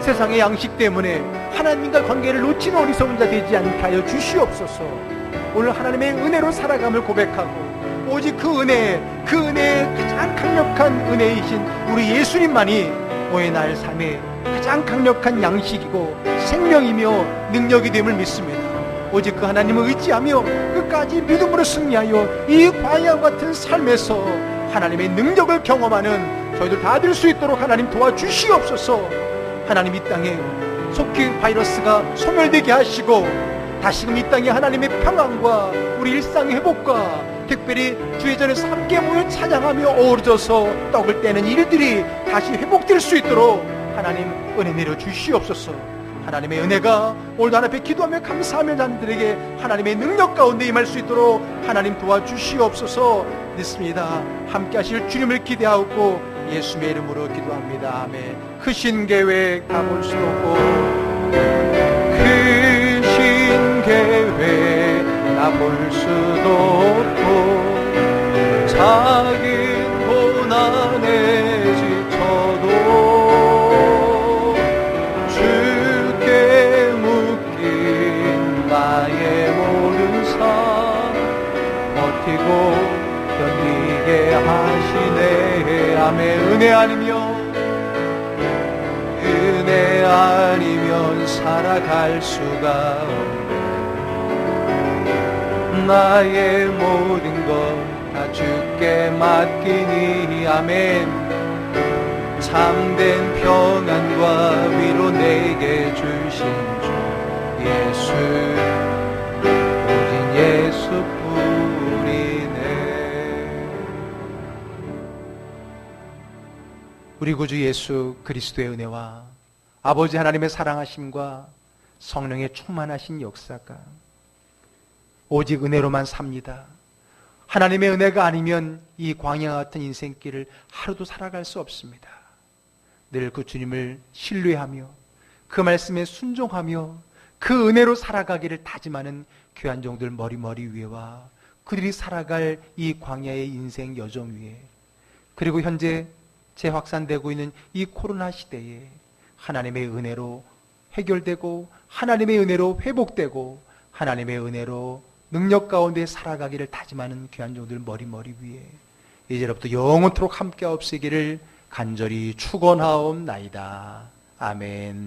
세상의 양식 때문에 하나님과 관계를 놓치는 어리석은 자 되지 않게 하여 주시옵소서. 오늘 하나님의 은혜로 살아감을 고백하고 오직 그 은혜의 가장 강력한 은혜이신 우리 예수님만이 오늘 날 삶의 가장 강력한 양식이고 생명이며 능력이 됨을 믿습니다. 오직 그 하나님을 의지하며 끝까지 믿음으로 승리하여 이 광야 같은 삶에서 하나님의 능력을 경험하는 저희들 다 될 수 있도록 하나님 도와주시옵소서. 하나님 이 땅에 속히 바이러스가 소멸되게 하시고 다시금 이 땅에 하나님의 평안과 우리 일상의 회복과 특별히 주의 전에서 함께 모여 찬양하며 어우러져서 떡을 떼는 일들이 다시 회복될 수 있도록 하나님 은혜 내려 주시옵소서. 하나님의 은혜가 오늘도 하나님 앞에 기도하며 감사하며 자들에게 하나님의 능력 가운데 임할 수 있도록 하나님 도와주시옵소서. 믿습니다. 함께 하실 주님을 기대하고 예수의 이름으로 기도합니다. 아멘. 크신 계획 가볼 수도 없고 크신 계획 나볼 수도 없고 작은 고난에 지쳐도 주께 묶인 나의 모든 삶 버티고 견디게 하시네. 아멘. 은혜 아니면 살아갈 수가 없네. 나의 모든 것 다 주께 맡기니. 아멘. 참된 평안과 위로 내게 주신 주 예수 오직 예수뿐이네. 우리 구주 예수 그리스도의 은혜와 아버지 하나님의 사랑하심과 성령의 충만하신 역사가 오직 은혜로만 삽니다. 하나님의 은혜가 아니면 이 광야 같은 인생길을 하루도 살아갈 수 없습니다. 늘 그 주님을 신뢰하며 그 말씀에 순종하며 그 은혜로 살아가기를 다짐하는 귀한 종들 머리 위에와 그들이 살아갈 이 광야의 인생 여정 위에 그리고 현재 재확산되고 있는 이 코로나 시대에 하나님의 은혜로 해결되고 하나님의 은혜로 회복되고 하나님의 은혜로 능력 가운데 살아가기를 다짐하는 귀한 종들 머리 위에 이제로부터 영원토록 함께 없으기를 간절히 축원하옵나이다. 아멘.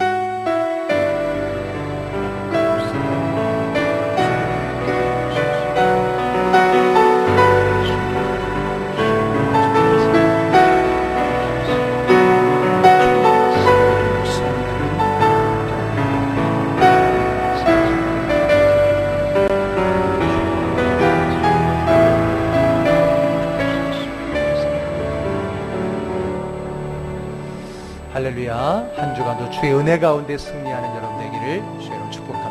할렐루야. 한 주간도 주의 은혜 가운데 승리하는 여러분 되기를 주의 이름으로 축복합니다.